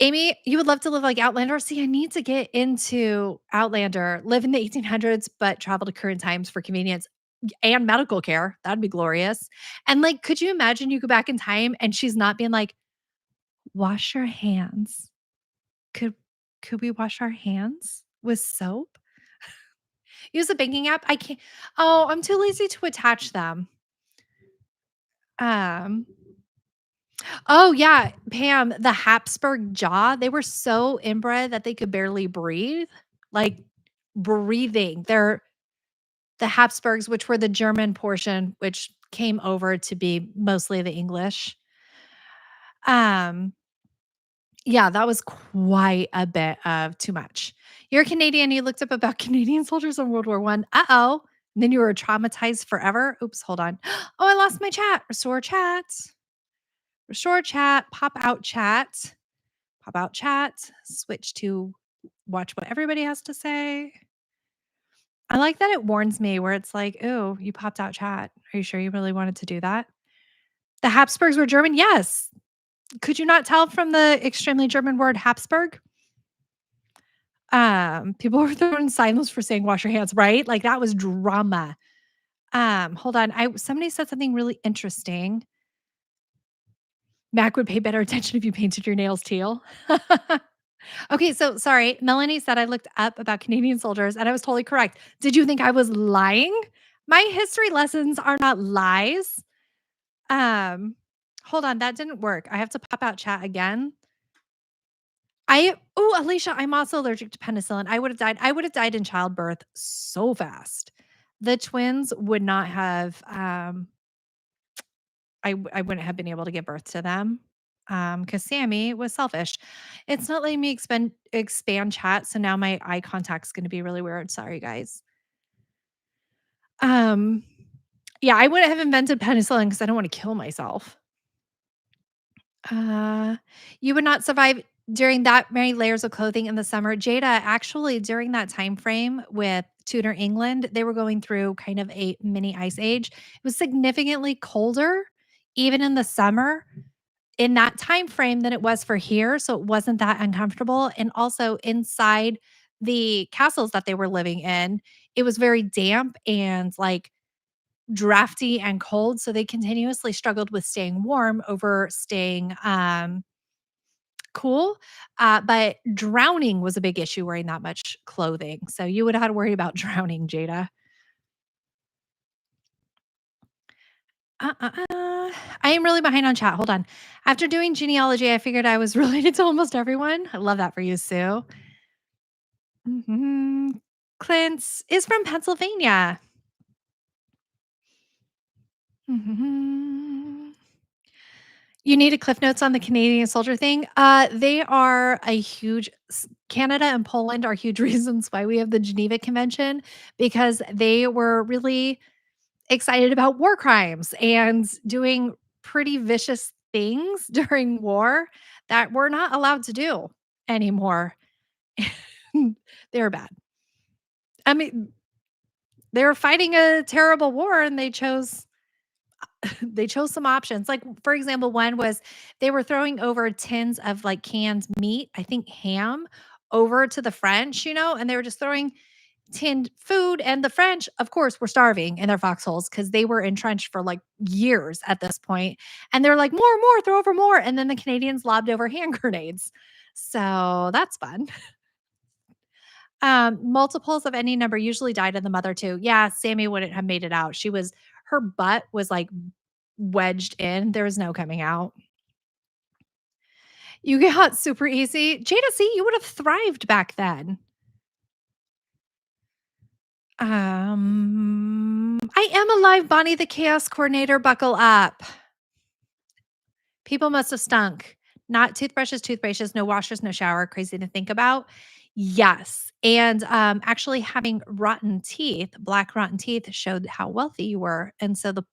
Amy, you would love to live like Outlander. See, I need to get into Outlander, live in the 1800s, but travel to current times for convenience and medical care. That'd be glorious. And like, could you imagine you go back in time and she's not being like, wash your hands? Could could we wash our hands with soap? Use a banking app? I can't. Oh, I'm too lazy to attach them. Um, oh yeah, Pam, the Habsburg jaw, they were so inbred that they could barely breathe. Like breathing. They're the Habsburgs, which were the German portion, which came over to be mostly the English. Um, Yeah, that was quite a bit of too much. You're Canadian, you looked up about Canadian soldiers in World War One. Uh-oh. And then you were traumatized forever. Oops, hold on. Oh, I lost my chat. Restore chat. Restore chat. Pop out chat. Pop out chat. Switch to watch what everybody has to say. I like that it warns me where it's like, "Oh, you popped out chat. Are you sure you really wanted to do that?" The Habsburgs were German? Yes. Could you not tell from the extremely German word Habsburg? People were throwing signs for saying wash your hands, right? Like that was drama. Hold on. Somebody said something really interesting. Mac would pay better attention if you painted your nails teal. Okay, so sorry. Melanie said I looked up about Canadian soldiers and I was totally correct. Did you think I was lying? My history lessons are not lies. Um, hold on, that didn't work. I have to pop out chat again. Alicia, I'm also allergic to penicillin. I would have died. I would have died in childbirth so fast. The twins would not have, I wouldn't have been able to give birth to them, because Sammy was selfish. It's not letting me expand chat, so now my eye contact's gonna be really weird. Sorry, guys. Um, yeah, I wouldn't have invented penicillin because I don't wanna kill myself. Uh, you would not survive during that many layers of clothing in the summer. Jada, actually, during that time frame with Tudor England, they were going through kind of a mini ice age. It was significantly colder, even in the summer, in that time frame than it was for here. So it wasn't that uncomfortable. And also inside the castles that they were living in, it was very damp and like drafty and cold, so they continuously struggled with staying warm over staying, cool, but drowning was a big issue wearing that much clothing, so you would have had to worry about drowning, Jada. I am really behind on chat, hold on. After doing genealogy, I figured I was related to almost everyone. I love that for you, Sue. Mhm. Clint is from Pennsylvania. Mhm. You need a cliff notes on the Canadian soldier thing. They are a huge Canada and Poland are huge reasons why we have the Geneva Convention because they were really excited about war crimes and doing pretty vicious things during war that we're not allowed to do anymore. They were bad. I mean, they were fighting a terrible war and they chose they chose some options. Like, for example, one was they were throwing over tins of like canned meat, I think ham, over to the French, and they were just throwing tinned food. And the French, of course, were starving in their foxholes because they were entrenched for like years at this point. And they're like, more, more, throw over more. And then the Canadians lobbed over hand grenades. So that's fun. Multiples of any number usually died in the mother too. Yeah, Sammy wouldn't have made it out. Her butt was like wedged in. There was no coming out. You get hot super easy. Jada, see, you would have thrived back then. I am alive, Bonnie the Chaos Coordinator. Buckle up. People must have stunk. Not toothbrushes, no washers, no shower. Crazy to think about. Yes. And actually, having rotten teeth, black rotten teeth, showed how wealthy you were. And so the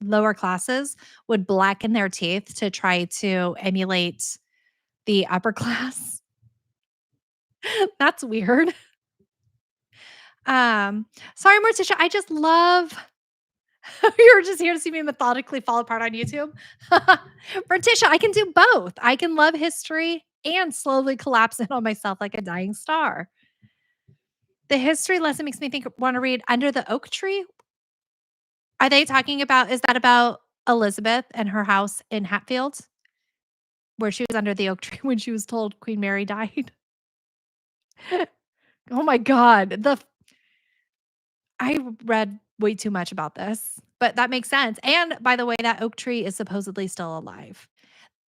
lower classes would blacken their teeth to try to emulate the upper class. That's weird. Um, Sorry, Morticia. I just love you're just here to see me methodically fall apart on YouTube. Morticia, I can do both. I can love history and slowly collapse in on myself like a dying star. The history lesson makes me think want to read Under the Oak Tree. Are they talking about is that about Elizabeth and her house in Hatfield where she was under the oak tree when she was told Queen Mary died? Oh my god. The I read way too much about this, but that makes sense. And by the way, that oak tree is supposedly still alive.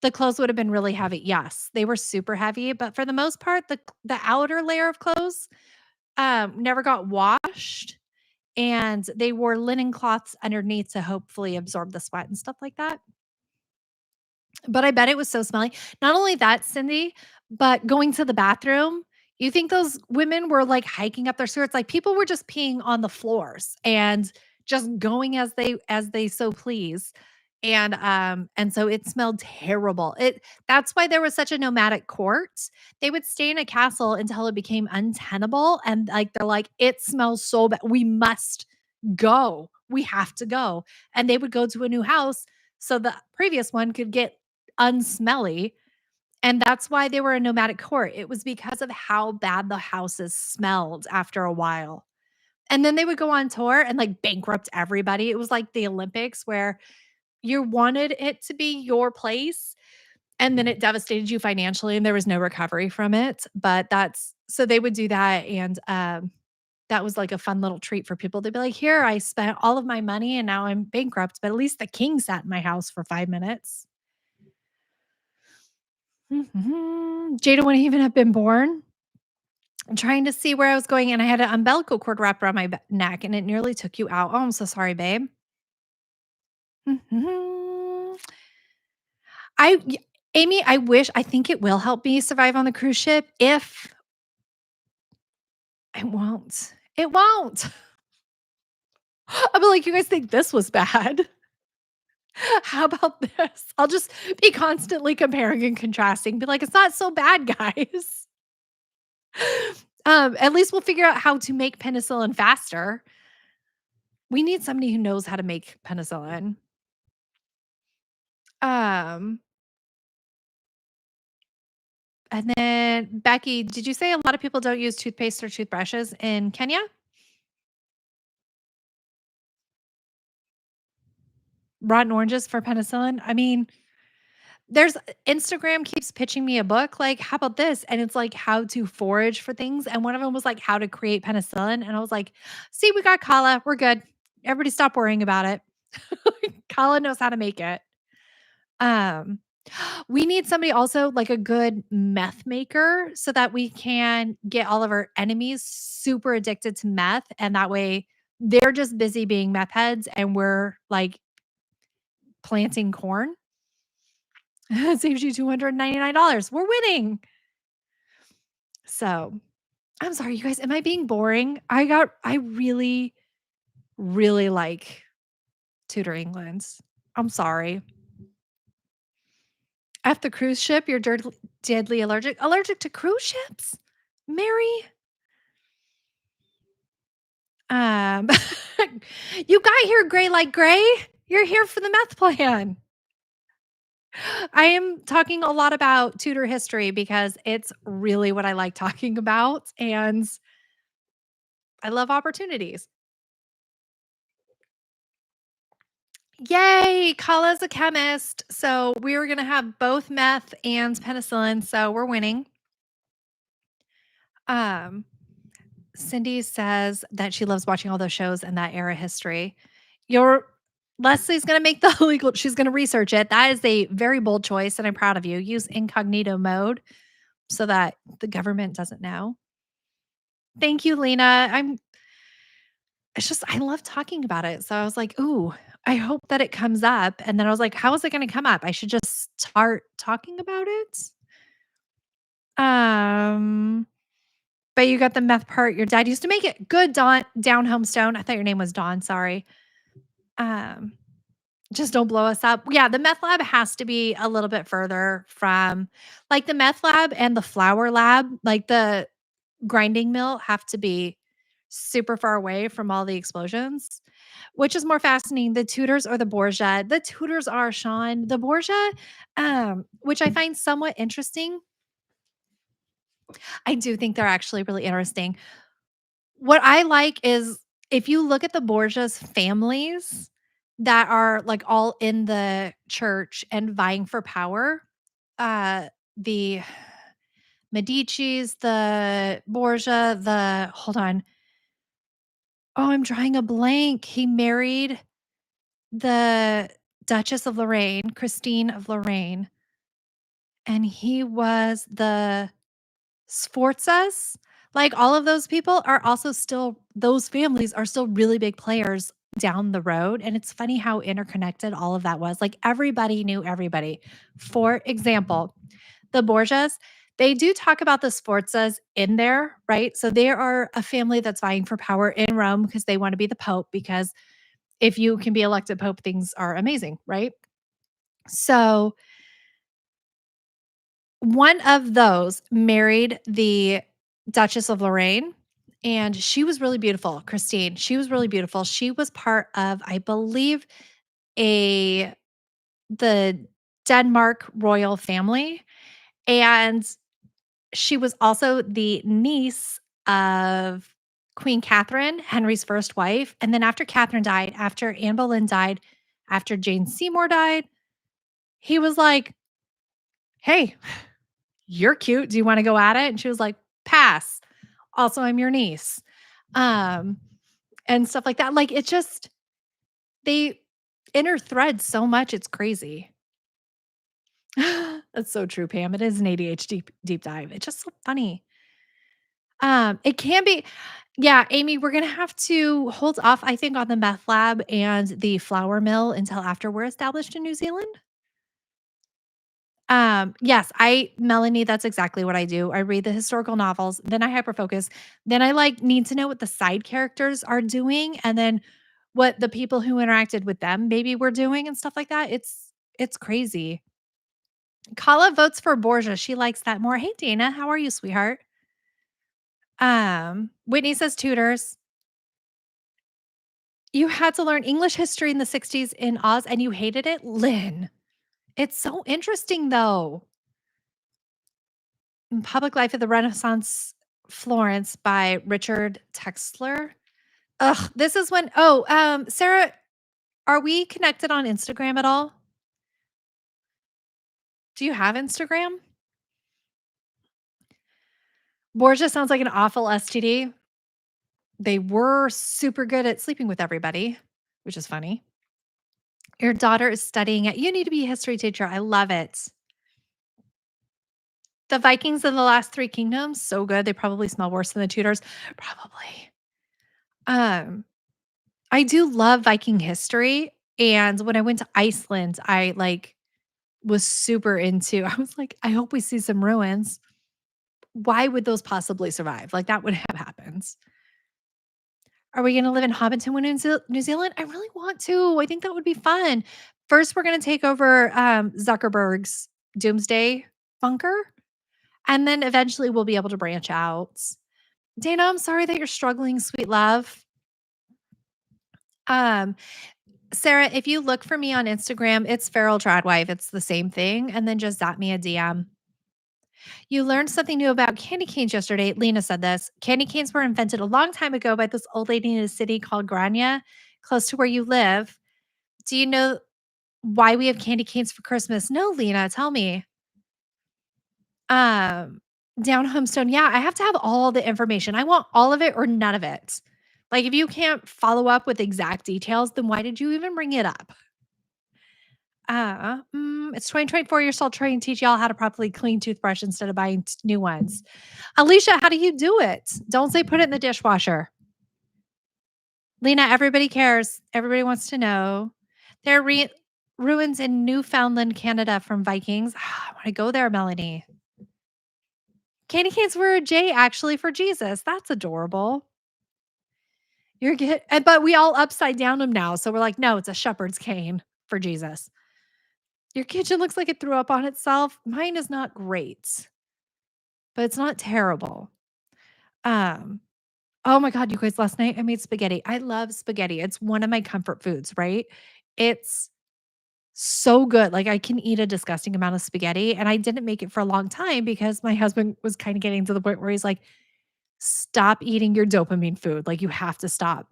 The clothes would have been really heavy. Yes, they were super heavy, but for the most part, the outer layer of clothes never got washed, and they wore linen cloths underneath to hopefully absorb the sweat and stuff like that. But I bet it was so smelly. Not only that, Cindy, but going to the bathroom, you think those women were, like, hiking up their skirts? Like, people were just peeing on the floors and just going as they so please. And so it smelled terrible. That's why there was such a nomadic court. They would stay in a castle until it became untenable, and, like, they're like, "It smells so bad. We must go. We have to go." And they would go to a new house so the previous one could get unsmelly, and that's why they were a nomadic court. It was because of how bad the houses smelled after a while. And then they would go on tour and, like, bankrupt everybody. It was like the Olympics where you wanted it to be your place, and then it devastated you financially, and there was no recovery from it, but that's so they would do that, and, that was like a fun little treat for people. They'd be like, "Here, I spent all of my money and now I'm bankrupt, but at least the king sat in my house for 5 minutes." Mhm. Jada wouldn't even have been born. I'm trying to see where I was going, and I had an umbilical cord wrapped around my neck, and it nearly took you out. Oh, I'm so sorry, babe. Mhm. I, y- Amy, I think it will help me survive on the cruise ship if I won't. It won't. I'll be like, you guys think this was bad. How about this? I'll just be constantly comparing and contrasting, be like, it's not so bad, guys. At least we'll figure out how to make penicillin faster. We need somebody who knows how to make penicillin. Um, and then Becky, did you say a lot of people don't use toothpaste or toothbrushes in Kenya? Rotten oranges for penicillin? I mean, there's Instagram keeps pitching me a book like, "How about this?" And it's like how to forage for things, and one of them was like how to create penicillin, and I was like, "See, we got Kala, we're good. Everybody stop worrying about it." Kala knows how to make it. Um, we need somebody also like a good meth maker so that we can get all of our enemies super addicted to meth, and that way they're just busy being meth heads and we're like planting corn. It saves you $299. We're winning. So, I'm sorry, you guys, am I being boring? I really, really like Tudor England. I'm sorry. At the cruise ship, you're deadly allergic to cruise ships? Mary? Um, you got here gray like gray. You're here for the meth plan. I am talking a lot about Tudor history because it's really what I like talking about, and I love opportunities. Yay, Kala's a chemist. So we're gonna have both meth and penicillin, so we're winning. Um, Cindy says that she loves watching all those shows and that era history. Your Leslie's gonna make the legal she's gonna research it. That is a very bold choice, and I'm proud of you. Use incognito mode so that the government doesn't know. Thank you, Lena. It's just I love talking about it. So I was like, "Ooh, I hope that it comes up." And then I was like, "How is it gonna come up? I should just start talking about it?" Um, but you got the meth part. Your dad used to make it. Good, Dawn down Homestone. I thought your name was Dawn, sorry. Um, just don't blow us up. Yeah, the meth lab has to be a little bit further from like the meth lab and the flour lab, like the grinding mill have to be super far away from all the explosions. Which is more fascinating, the Tudors or the Borgia? The Tudors are, Sean. The Borgia, which I find somewhat interesting. I do think they're actually really interesting. What I like is if you look at the Borgia's families that are, like, all in the church and vying for power, the Medicis, the Borgia, the hold on. Oh, I'm drawing a blank. He married the Duchess of Lorraine, Christine of Lorraine, and he was the Sforzas. Like, all of those people are also still those families are still really big players down the road, and it's funny how interconnected all of that was. Like, everybody knew everybody. For example, the Borgias, they do talk about the Sforzas in there, right? So they are a family that's vying for power in Rome because they wanna be the pope because if you can be elected pope, things are amazing, right? So, one of those married the Duchess of Lorraine, and she was really beautiful, Christine. She was really beautiful. She was part of, I believe, a the Denmark royal family, and she was also the niece of Queen Catherine, Henry's first wife, and then after Catherine died, after Anne Boleyn died, after Jane Seymour died, he was like, "Hey, you're cute. Do you wanna go at it?" And she was like, "Pass. Also, I'm your niece." Um, and stuff like that. Like, it just they interthread so much, it's crazy. That's so true, Pam. It is an ADHD deep dive. It's just so funny. It can be yeah, Amy, we're gonna have to hold off, I think, on the meth lab and the flour mill until after we're established in New Zealand. Yes, I Melanie, that's exactly what I do. I read the historical novels, then I hyperfocus, then I like need to know what the side characters are doing and then what the people who interacted with them maybe were doing and stuff like that. It's crazy. Kala votes for Borgia. She likes that more. Hey Dana, how are you, sweetheart? Whitney says tutors. You had to learn English history in the 60s in Oz and you hated it? Lynn. It's so interesting though. Public Life of the Renaissance Florence by Richard Texler. Ugh, this is when Sarah, are we connected on Instagram at all? Do you have Instagram? Borgia sounds like an awful STD. They were super good at sleeping with everybody, which is funny. Your daughter is studying it. You need to be a history teacher. I love it. The Vikings and the Last Three Kingdoms, so good. They probably smell worse than the Tudors. Probably. Um, I do love Viking history, and when I went to Iceland, I, like, was super into I was like, "I hope we see some ruins. Why would those possibly survive?" Like, that would have happened. Are we gonna live in Hobbiton, New Zealand? I really want to. I think that would be fun. First, we're gonna take over, Zuckerberg's doomsday bunker, and then eventually we'll be able to branch out. Dana, I'm sorry that you're struggling, sweet love. Um, Sarah, if you look for me on Instagram, it's Feral Tradwife. It's the same thing. And then just zap me a DM. You learned something new about candy canes yesterday. Lena said this. Candy canes were invented a long time ago by this old lady in a city called Grania, close to where you live. Do you know why we have candy canes for Christmas? No, Lena, tell me. Um, Down Homestone. Yeah, I have to have all the information. I want all of it or none of it. Like, if you can't follow up with exact details, then why did you even bring it up? It's 2024. You're still trying to teach y'all how to properly clean toothbrush instead of buying new ones. Alicia, how do you do it? Don't say put it in the dishwasher. Lena, everybody cares. Everybody wants to know. There are ruins in Newfoundland, Canada from Vikings. I want to go there, Melanie. Candy canes were a J actually for Jesus. That's adorable. But we all upside down them now. So we're like, no, it's a shepherd's cane for Jesus. Your kitchen looks like it threw up on itself. Mine is not great, but it's not terrible. Um, oh my God, you guys, last night I made spaghetti. I love spaghetti. It's one of my comfort foods, right? It's so good. Like I can eat a disgusting amount of spaghetti. And I didn't make it for a long time because my husband was kind of getting to the point where he's like, stop eating your dopamine food. Like you have to stop.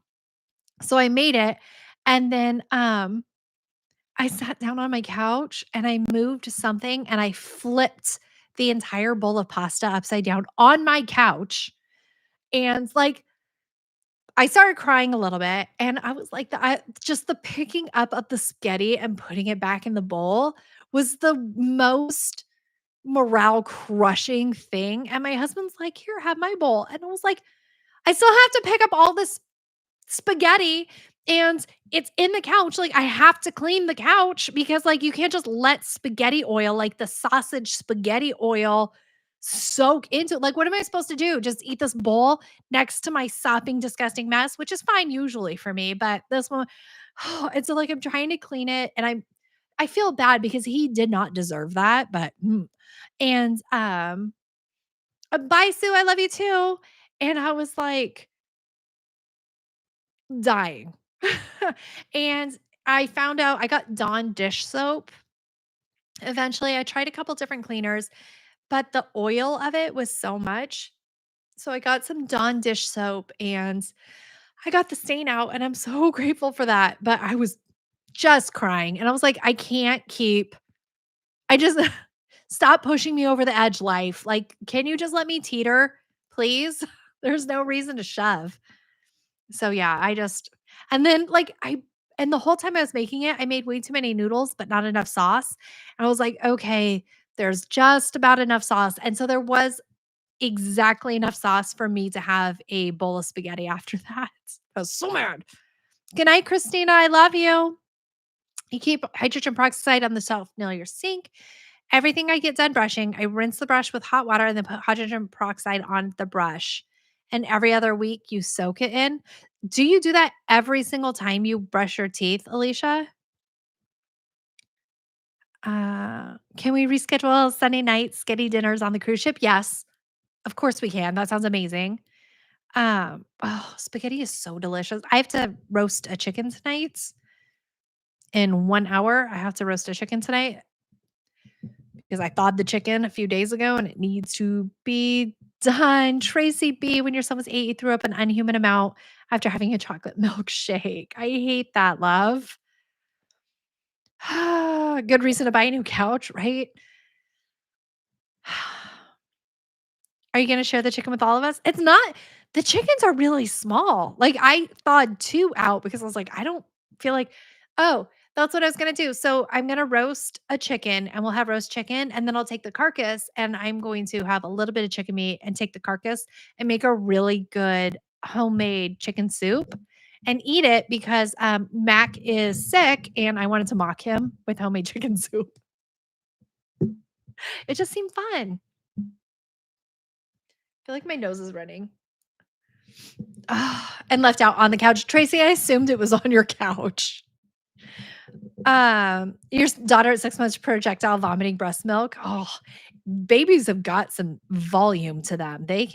So I made it. And then I sat down on my couch and I moved something and I flipped the entire bowl of pasta upside down on my couch. And like I started crying a little bit and I was like, just the picking up of the spaghetti and putting it back in the bowl was the most morale crushing thing. And my husband's like, here, have my bowl. And I was like, I still have to pick up all this spaghetti and it's in the couch. Like I have to clean the couch because like you can't just let spaghetti oil, like the sausage spaghetti oil soak into it. Like what am I supposed to do? Just eat this bowl next to my sopping disgusting mess, which is fine usually for me, but this one and so like I'm trying to clean it and I feel bad because he did not deserve that, but and bye Sue, I love you too. And I was like dying. And I found out I got Dawn dish soap. Eventually, I tried a couple different cleaners, but the oil of it was so much. So I got some Dawn dish soap and I got the stain out and I'm so grateful for that. But I was just crying and I was like, I can't keep, I just stop pushing me over the edge, life. Like, can you just let me teeter, please? There's no reason to shove. So yeah, and then like and the whole time I was making it, I made way too many noodles, but not enough sauce. And I was like, okay, there's just about enough sauce. And so there was exactly enough sauce for me to have a bowl of spaghetti after that. I was so mad. Good night, Christina. I love you. You keep hydrogen peroxide on the self near your sink. Everything I get done brushing, I rinse the brush with hot water and then put hydrogen peroxide on the brush. And every other week you soak it in. Do you do that every single time you brush your teeth, Alicia? Can we reschedule Sunday night skinny dinners on the cruise ship? Yes, of course we can. That sounds amazing. Oh, spaghetti is so delicious. I have to roast a chicken tonight in 1 hour. I have to roast a chicken tonight because I thawed the chicken a few days ago and it needs to be done. Tracy B, when your son was 8, you threw up an unhuman amount after having a chocolate milkshake. I hate that, love. Good reason to buy a new couch, right? Are you gonna share the chicken with all of us? It's not the chickens are really small. Like, I thawed 2 out because I was like, I don't feel like oh, that's what I was gonna do. So, I'm gonna roast a chicken, and we'll have roast chicken, and then I'll take the carcass, and I'm going to have a little bit of chicken meat and take the carcass and make a really good homemade chicken soup and eat it because, Mac is sick, and I wanted to mock him with homemade chicken soup. It just seemed fun. I feel like my nose is running. Ah, and left out on the couch. Tracy, I assumed it was on your couch. Your daughter at 6 months projectile vomiting breast milk. Oh, babies have got some volume to them. They're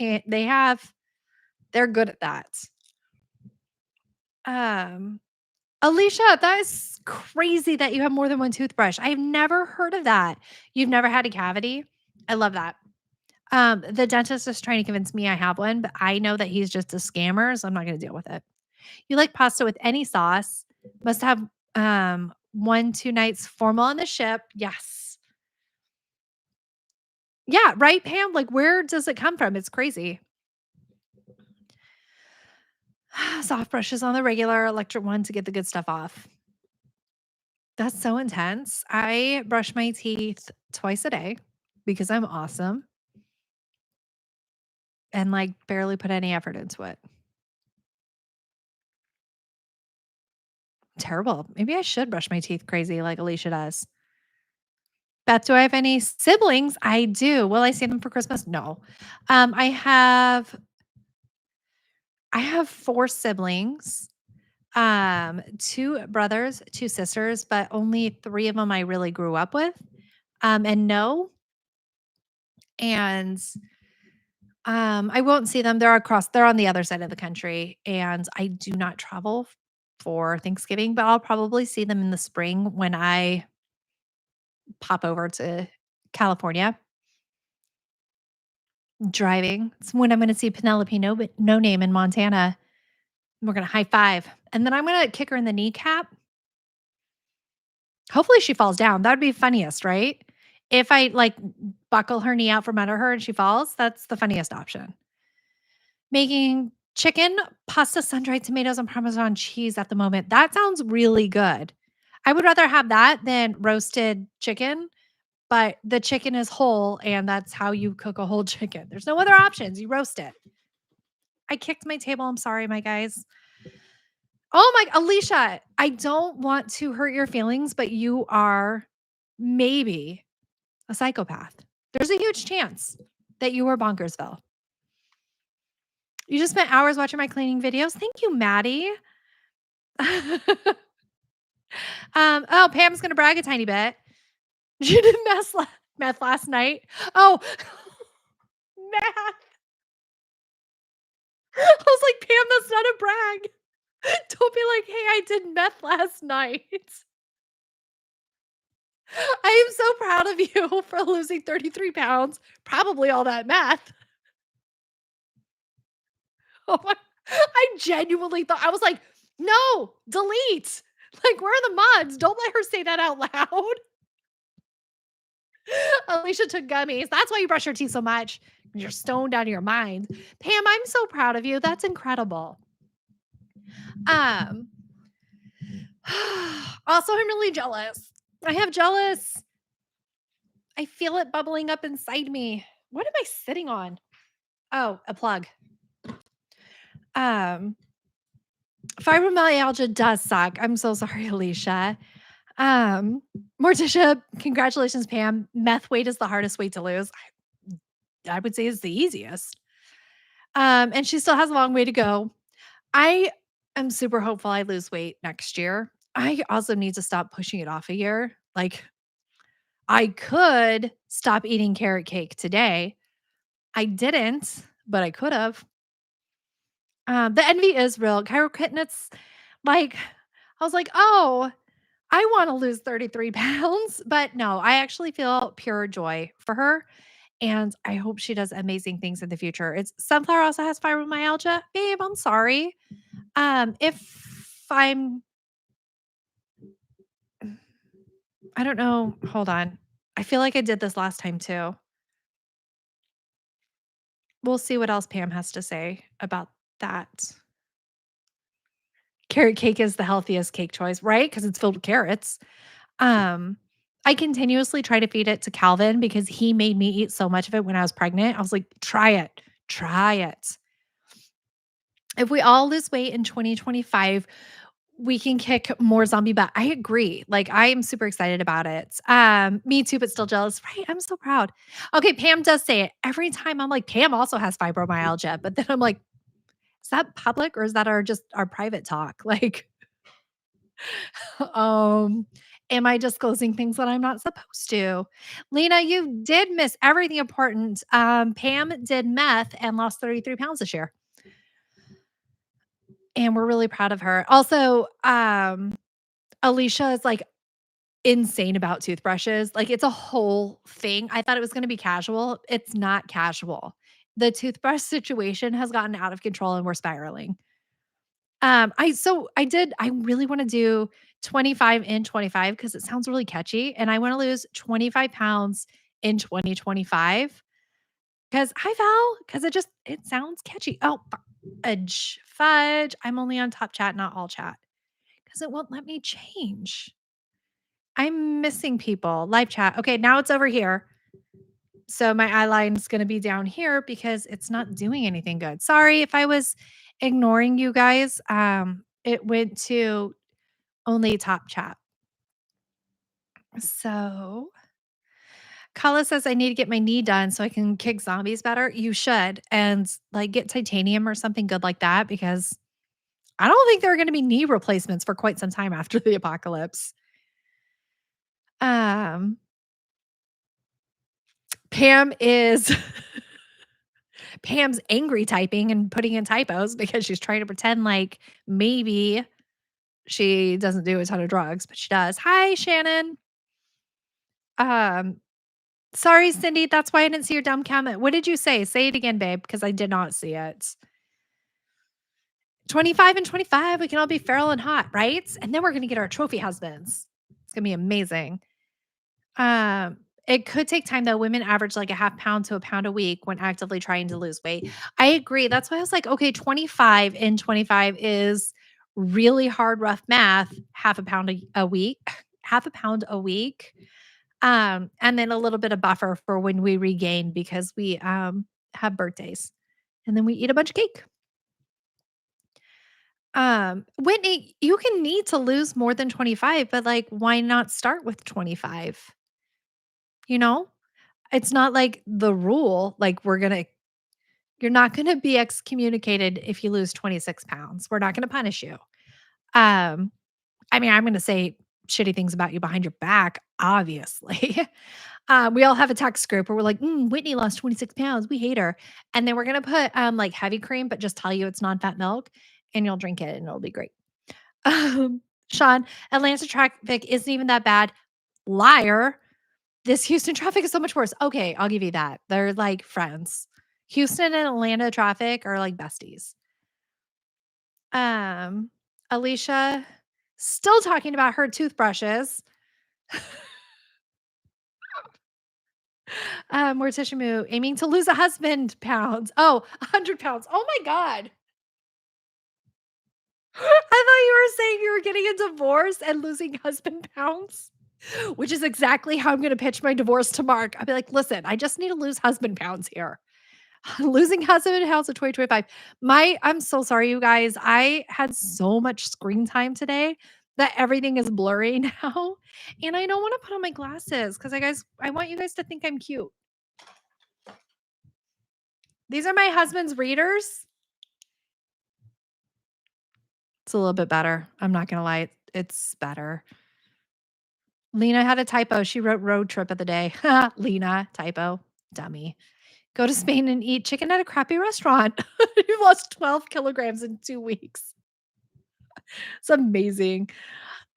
good at that. Um, Alicia, that is crazy that you have more than one toothbrush. I've never heard of that. You've never had a cavity? I love that. The dentist is trying to convince me I have one, but I know that he's just a scammer, so I'm not gonna deal with it. You like pasta with any sauce. Must have 1, 2 nights formal on the ship. Yes. Yeah, right, Pam? Like, where does it come from? It's crazy. Soft brushes on the regular, electric one to get the good stuff off. That's so intense. I brush my teeth twice a day because I'm awesome and, like, barely put any effort into it. Terrible. Maybe I should brush my teeth crazy like Alicia does. Beth, do I have any siblings? I do. Will I see them for Christmas? No. Um, I have I have 4 siblings, 2 brothers, 2 sisters, but only 3 of them I really grew up with. And no, and I won't see them. They're on the other side of the country, and I do not travel for Thanksgiving, but I'll probably see them in the spring when I pop over to California. Driving. It's when I'm gonna see Penelope No Name in Montana. We're gonna high five, and then I'm gonna kick her in the kneecap. Hopefully, she falls down. That'd be funniest, right? If I, like, buckle her knee out from under her and she falls, that's the funniest option. Making chicken, pasta, sun-dried tomatoes, and Parmesan cheese at the moment. That sounds really good. I would rather have that than roasted chicken, but the chicken is whole, and that's how you cook a whole chicken. There's no other options. You roast it. I kicked my table. I'm sorry, my guys. Oh my Alicia, I don't want to hurt your feelings, but you are maybe a psychopath. There's a huge chance that you were Bonkersville. You just spent hours watching my cleaning videos. Thank you, Maddie. Oh, Pam's gonna brag a tiny bit. You did meth last night. Oh, math. I was like, Pam, that's not a brag. Don't be like, hey, I did meth last night. I am so proud of you for losing 33 pounds, probably all that meth. Oh my, I genuinely thought, I was like, no, delete. Like, where are the mods? Don't let her say that out loud. Alicia took gummies. That's why you brush your teeth so much. You're stoned out of your mind. Pam, I'm so proud of you. That's incredible. Um, also, I'm really jealous. I have jealous. I feel it bubbling up inside me. What am I sitting on? Oh, a plug. Um, Fibromyalgia does suck. I'm so sorry, Alicia. Morticia, congratulations, Pam. Meth weight is the hardest weight to lose. I would say it's the easiest. And she still has a long way to go. I am super hopeful I lose weight next year. I also need to stop pushing it off a year. Like, I could stop eating carrot cake today. I didn't, but I could have. The envy is real. Cairo Kitnets, like, I was like, oh, I want to lose 33 pounds, but no, I actually feel pure joy for her. And I hope she does amazing things in the future. It's Sunflower also has fibromyalgia. Babe, I'm sorry. If I'm I don't know. Hold on. I feel like I did this last time too. We'll see what else Pam has to say about that. Carrot cake is the healthiest cake choice, right? Because it's filled with carrots. Um, I continuously try to feed it to Calvin because he made me eat so much of it when I was pregnant. I was like, try it, try it. If we all lose weight in 2025, we can kick more zombie butt. I agree. Like, I am super excited about it. Me too, but still jealous. Right. I'm so proud. Okay. Pam does say it every time. I'm like, Pam also has fibromyalgia, but then I'm like, is that public or is that our private talk? Like, Um, am I disclosing things that I'm not supposed to? Lena, you did miss everything important. Pam did meth and lost 33 pounds this year, and we're really proud of her. Also, Alicia is like insane about toothbrushes. Like it's a whole thing. I thought it was going to be casual. It's not casual. The toothbrush situation has gotten out of control and we're spiraling. I really want to do 25 in 25 because it sounds really catchy. And I want to lose 25 pounds in 2025 because because it sounds catchy. Oh, fudge, fudge. I'm only on top chat, not all chat because it won't let me change. I'm missing people. Live chat. Okay, now it's over here. So my eye line is going to be down here because it's not doing anything good. Sorry if I was ignoring you guys. It went to only top chat. So Kala says I need to get my knee done so I can kick zombies better. You should. And like get titanium or something good like that because I don't think there are going to be knee replacements for quite some time after the apocalypse. Um Pam is Pam's angry typing and putting in typos because she's trying to pretend like maybe she doesn't do a ton of drugs, but she does. Hi, Shannon. Um, sorry, Cindy. That's why I didn't see your dumb comment. What did you say? Say it again, babe, because I did not see it. 25 and 25, we can all be feral and hot, right? And then we're going to get our trophy husbands. It's going to be amazing. Um, it could take time though. Women average like a half pound to a pound a week when actively trying to lose weight. I agree. That's why I was like, okay, 25 in 25 is really hard, rough math, half a pound a week, half a pound a week. And then a little bit of buffer for when we regain because we have birthdays and then we eat a bunch of cake. Whitney, you can need to lose more than 25, but like, why not start with 25? You know? It's not like the rule, like, you're not gonna be excommunicated if you lose 26 pounds. We're not gonna punish you. Um, I mean, I'm gonna say shitty things about you behind your back, obviously. We all have a text group where we're like, Whitney lost 26 pounds. We hate her. And then we're gonna put like heavy cream, but just tell you it's non-fat milk and you'll drink it and it'll be great. Sean, Atlanta traffic isn't even that bad. Liar. This Houston traffic is so much worse. Okay, I'll give you that. They're like friends. Houston and Atlanta traffic are like besties. Um, Alicia still talking about her toothbrushes. Morticia Moo aiming to lose a husband pounds. Oh, 100 pounds. Oh my God. I thought you were saying you were getting a divorce and losing husband pounds, which is exactly how I'm going to pitch my divorce to Mark. I'll be like, listen, I just need to lose husband pounds here. Losing husband pounds in 2025. I'm so sorry, you guys. I had so much screen time today that everything is blurry now. And I don't want to put on my glasses because I want you guys to think I'm cute. These are my husband's readers. It's a little bit better. I'm not gonna lie. It's better. Lena had a typo. She wrote road trip of the day. Lena, typo, dummy. Go to Spain and eat chicken at a crappy restaurant. You lost 12 kilograms in 2 weeks. It's amazing.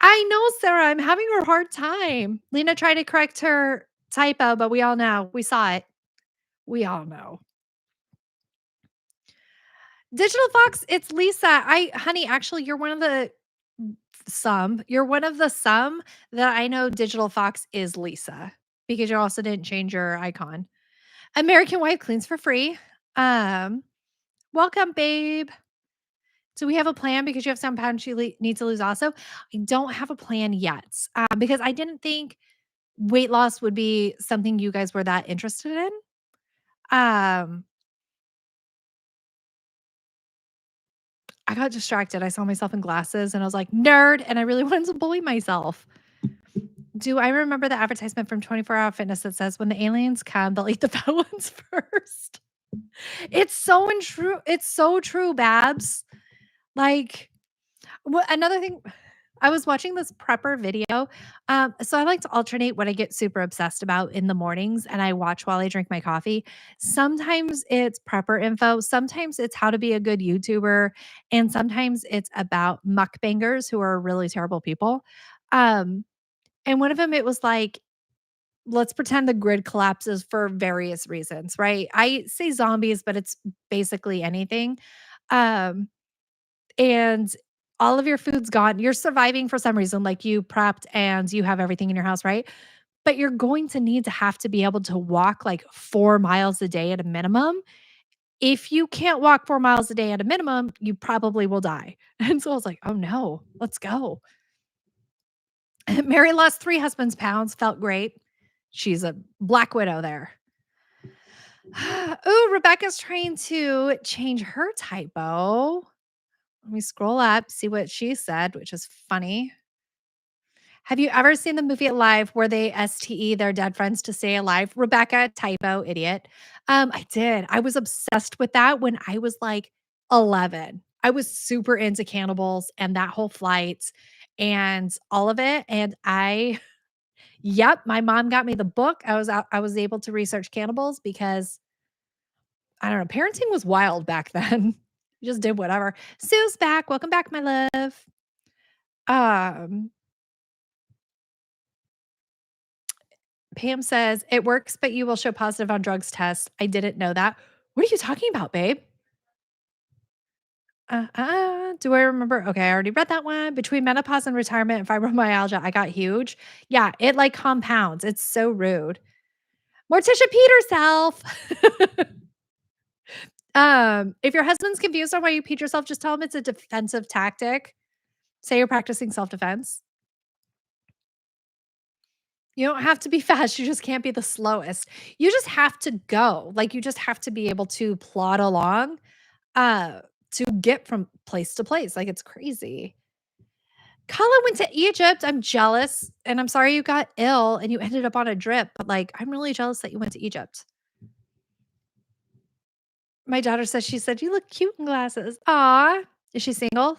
I know, Sarah. I'm having a hard time. Lena tried to correct her typo, but we all know. We saw it. We all know. Digital Fox, it's Lisa. Honey, actually, you're one of the some. You're one of the some that I know Digital Fox is Lisa because you also didn't change your icon. American Wife cleans for free. Um, welcome, babe. Do we have a plan because you have some pounds you need to lose also? I don't have a plan yet because I didn't think weight loss would be something you guys were that interested in. Um, I got distracted. I saw myself in glasses and I was like, nerd. And I really wanted to bully myself. Do I remember the advertisement from 24 Hour Fitness that says when the aliens come, they'll eat the fat ones first? It's so untrue. It's so true, Babs. Like, what another thing I was watching this prepper video. So I like to alternate what I get super obsessed about in the mornings and I watch while I drink my coffee. Sometimes it's prepper info, sometimes it's how to be a good YouTuber, and sometimes it's about mukbangers who are really terrible people. Um, and one of them, it was like, let's pretend the grid collapses for various reasons, right? I say zombies, but it's basically anything. Um, and all of your food's gone. You're surviving for some reason, like you prepped and you have everything in your house, right? But you're going to need to have to be able to walk like 4 miles a day at a minimum. If you can't walk 4 miles a day at a minimum, you probably will die. And so I was like, "Oh no, let's go." Mary lost 3 husband's pounds, felt great. She's a black widow there. Oh, Rebecca's trying to change her typo. Let me scroll up, see what she said, which is funny. Have you ever seen the movie Alive where they STE their dead friends to stay alive? Rebecca, typo, idiot. I did. I was obsessed with that when I was like 11. I was super into cannibals and that whole flight and all of it. And yep, my mom got me the book. I was able to research cannibals because I don't know, parenting was wild back then. You just did whatever. Sue's back. Welcome back, my love. Um, Pam says, "It works, but you will show positive on drugs test." I didn't know that. What are you talking about, babe? Do I remember? Okay, I already read that one. Between menopause and retirement and fibromyalgia, I got huge. Yeah, it like compounds. It's so rude. Morticia Peter self. If your husband's confused on why you peed yourself, just tell him it's a defensive tactic. Say you're practicing self-defense. You don't have to be fast, you just can't be the slowest. You just have to go, like, you just have to be able to plod along, uh, to get from place to place, like, it's crazy. Kala went to Egypt, I'm jealous, and I'm sorry you got ill and you ended up on a drip, but, like, I'm really jealous that you went to Egypt. My daughter says she said, "You look cute in glasses." Aw. Is she single?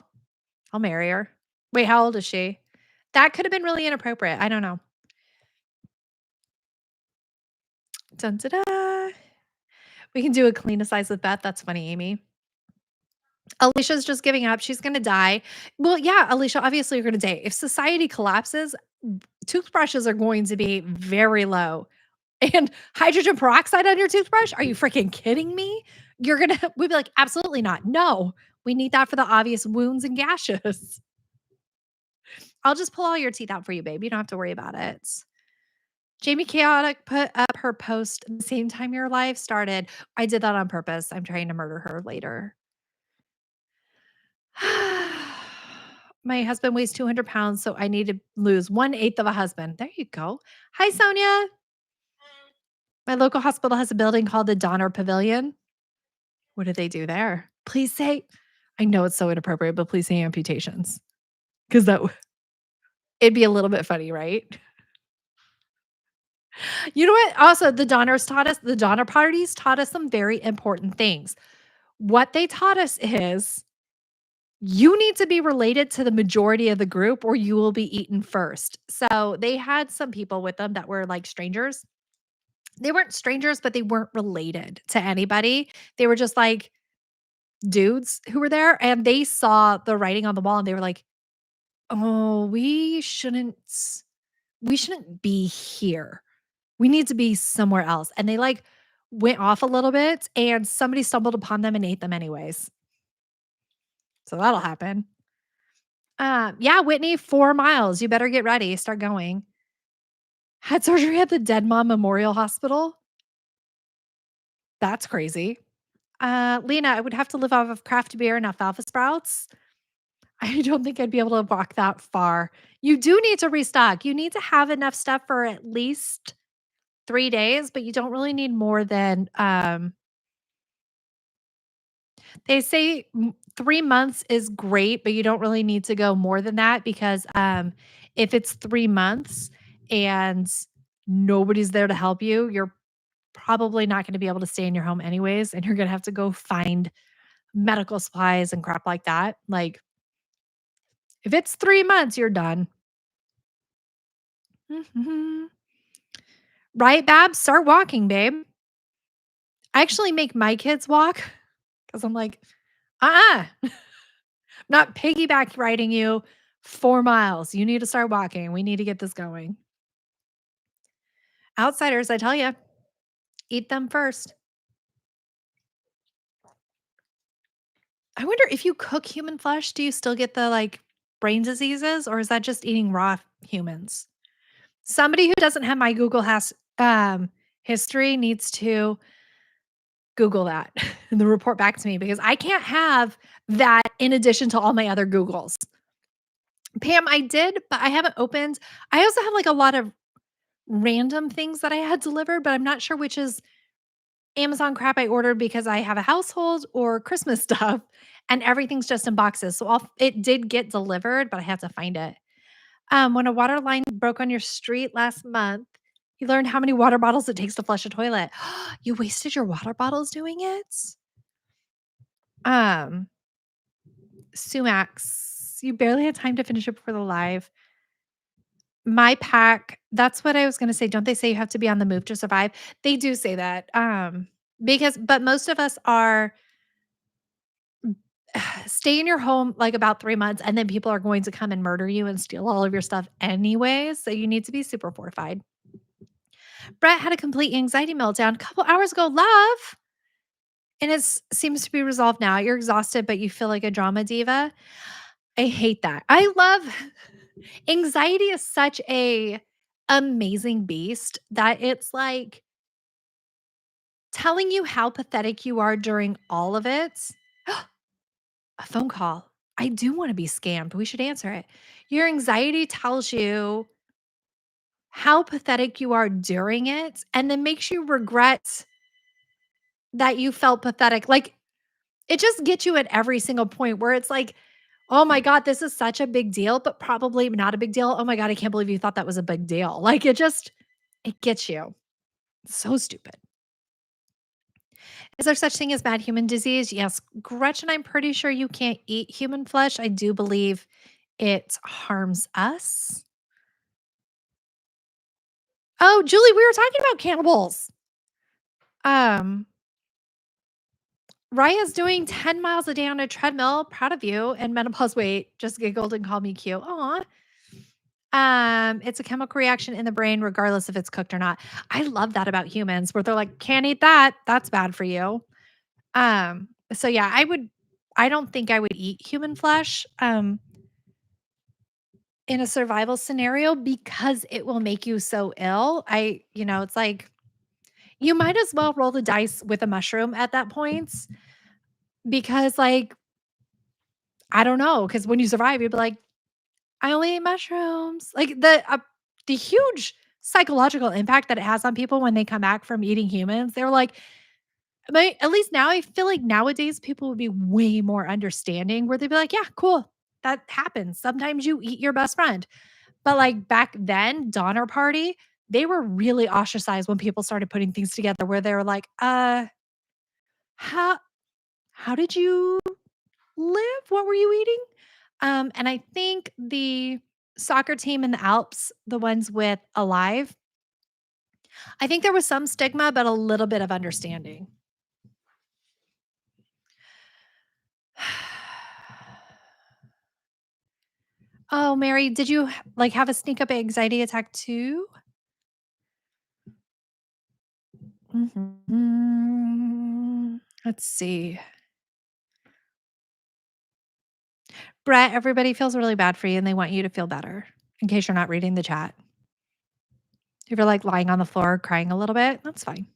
I'll marry her. Wait, how old is she? That could have been really inappropriate, I don't know. Dun, da, da. We can do a clean asides with Beth, that's funny, Amy. Alicia's just giving up. She's gonna die. Well, yeah, Alicia, obviously you're gonna die. If society collapses, toothbrushes are going to be very low. And hydrogen peroxide on your toothbrush? Are you freaking kidding me? You're gonna we'd be like, absolutely not. No, we need that for the obvious wounds and gashes. I'll just pull all your teeth out for you, babe. You don't have to worry about it. Jamie Chaotic put up her post the same time your life started. I did that on purpose. I'm trying to murder her later. My husband weighs 200 pounds, so I need to lose 1/8 of a husband. There you go. Hi, Sonia. My local hospital has a building called the Donner Pavilion. What do they do there? Please say, I know it's so inappropriate, but please say amputations. Because it'd be a little bit funny, right? You know what? Also, the Donner parties taught us some very important things. What they taught us is you need to be related to the majority of the group or you will be eaten first. So they had some people with them that were like strangers. They weren't strangers, but they weren't related to anybody. They were just like dudes who were there and they saw the writing on the wall and they were like, "Oh, we shouldn't be here. We need to be somewhere else." And they like went off a little bit and somebody stumbled upon them and ate them anyways. So that'll happen. Yeah, Whitney, 4 miles. You better get ready. Start going. Had surgery at the Dead Mom Memorial Hospital. That's crazy. Lena, I would have to live off of craft beer and alfalfa sprouts. I don't think I'd be able to walk that far. You do need to restock. You need to have enough stuff for at least 3 days, but you don't really need more than, they say 3 months is great, but you don't really need to go more than that because, if it's 3 months and nobody's there to help you, you're probably not gonna be able to stay in your home anyways, and you're gonna have to go find medical supplies and crap like that. Like, If it's 3 months, you're done. Mhm. Right, Babs? Start walking, babe. I actually make my kids walk because 'cause I'm like, "Uh-uh, not piggyback riding you 4 miles. You need to start walking. We need to get this going." Outsiders, I tell you, eat them first. I wonder if you cook human flesh, do you still get the, like, brain diseases, or is that just eating raw humans? Somebody who doesn't have my Google has history needs to Google that and then report back to me because I can't have that in addition to all my other Googles. Pam, I did, but I haven't opened. I also have, like, a lot of random things that I had delivered, but I'm not sure which is Amazon crap I ordered because I have a household or Christmas stuff, and everything's just in boxes. So it did get delivered, but I have to find it. When a water line broke on your street last month, you learned how many water bottles it takes to flush a toilet. You wasted your water bottles doing it? Um, Sumacs, you barely had time to finish it before the live. My pack, that's what I was gonna say. Don't they say you have to be on the move to survive? They do say that, but most of us are stay in your home, like, about 3 months, and then people are going to come and murder you and steal all of your stuff anyways, so you need to be super fortified. Brett had a complete anxiety meltdown a couple hours ago, love, and seems to be resolved now. You're exhausted, but you feel like a drama diva. I hate that. I love anxiety is such a amazing beast that it's like telling you how pathetic you are during all of it. A phone call. I do wanna be scammed. We should answer it. Your anxiety tells you how pathetic you are during it and then makes you regret that you felt pathetic. Like, it just gets you at every single point where it's like, "Oh my god, this is such a big deal, but probably not a big deal. Oh my god, I can't believe you thought that was a big deal." Like, it gets you. So stupid. Is there such thing as bad human disease? Yes. Gretchen, I'm pretty sure you can't eat human flesh. I do believe it harms us. Oh, Julie, we were talking about cannibals. Um, Raya's doing 10 miles a day on a treadmill. Proud of you. And menopause weight just giggled and called me cute. Aw. It's a chemical reaction in the brain, regardless if it's cooked or not. I love that about humans, where they're like, can't eat that. That's bad for you. So yeah, I don't think I would eat human flesh in a survival scenario because it will make you so ill. It's like you might as well roll the dice with a mushroom at that point because, like, I don't know, because when you survive, you'll be like, I only eat mushrooms. Like the huge psychological impact that it has on people when they come back from eating humans. They're like, at least now I feel like nowadays people would be way more understanding where they'd be like, yeah, cool. That happens. Sometimes you eat your best friend. But, like, back then, Donner Party, they were really ostracized when people started putting things together where they were like, how did you live? What were you eating?" And I think the soccer team in the Alps, the ones with Alive, I think there was some stigma, but a little bit of understanding. Oh, Mary, did you, like, have a sneak up anxiety attack too? Mhm. Let's see. Brett, everybody feels really bad for you and they want you to feel better in case you're not reading the chat. If you're like lying on the floor crying a little bit, that's fine.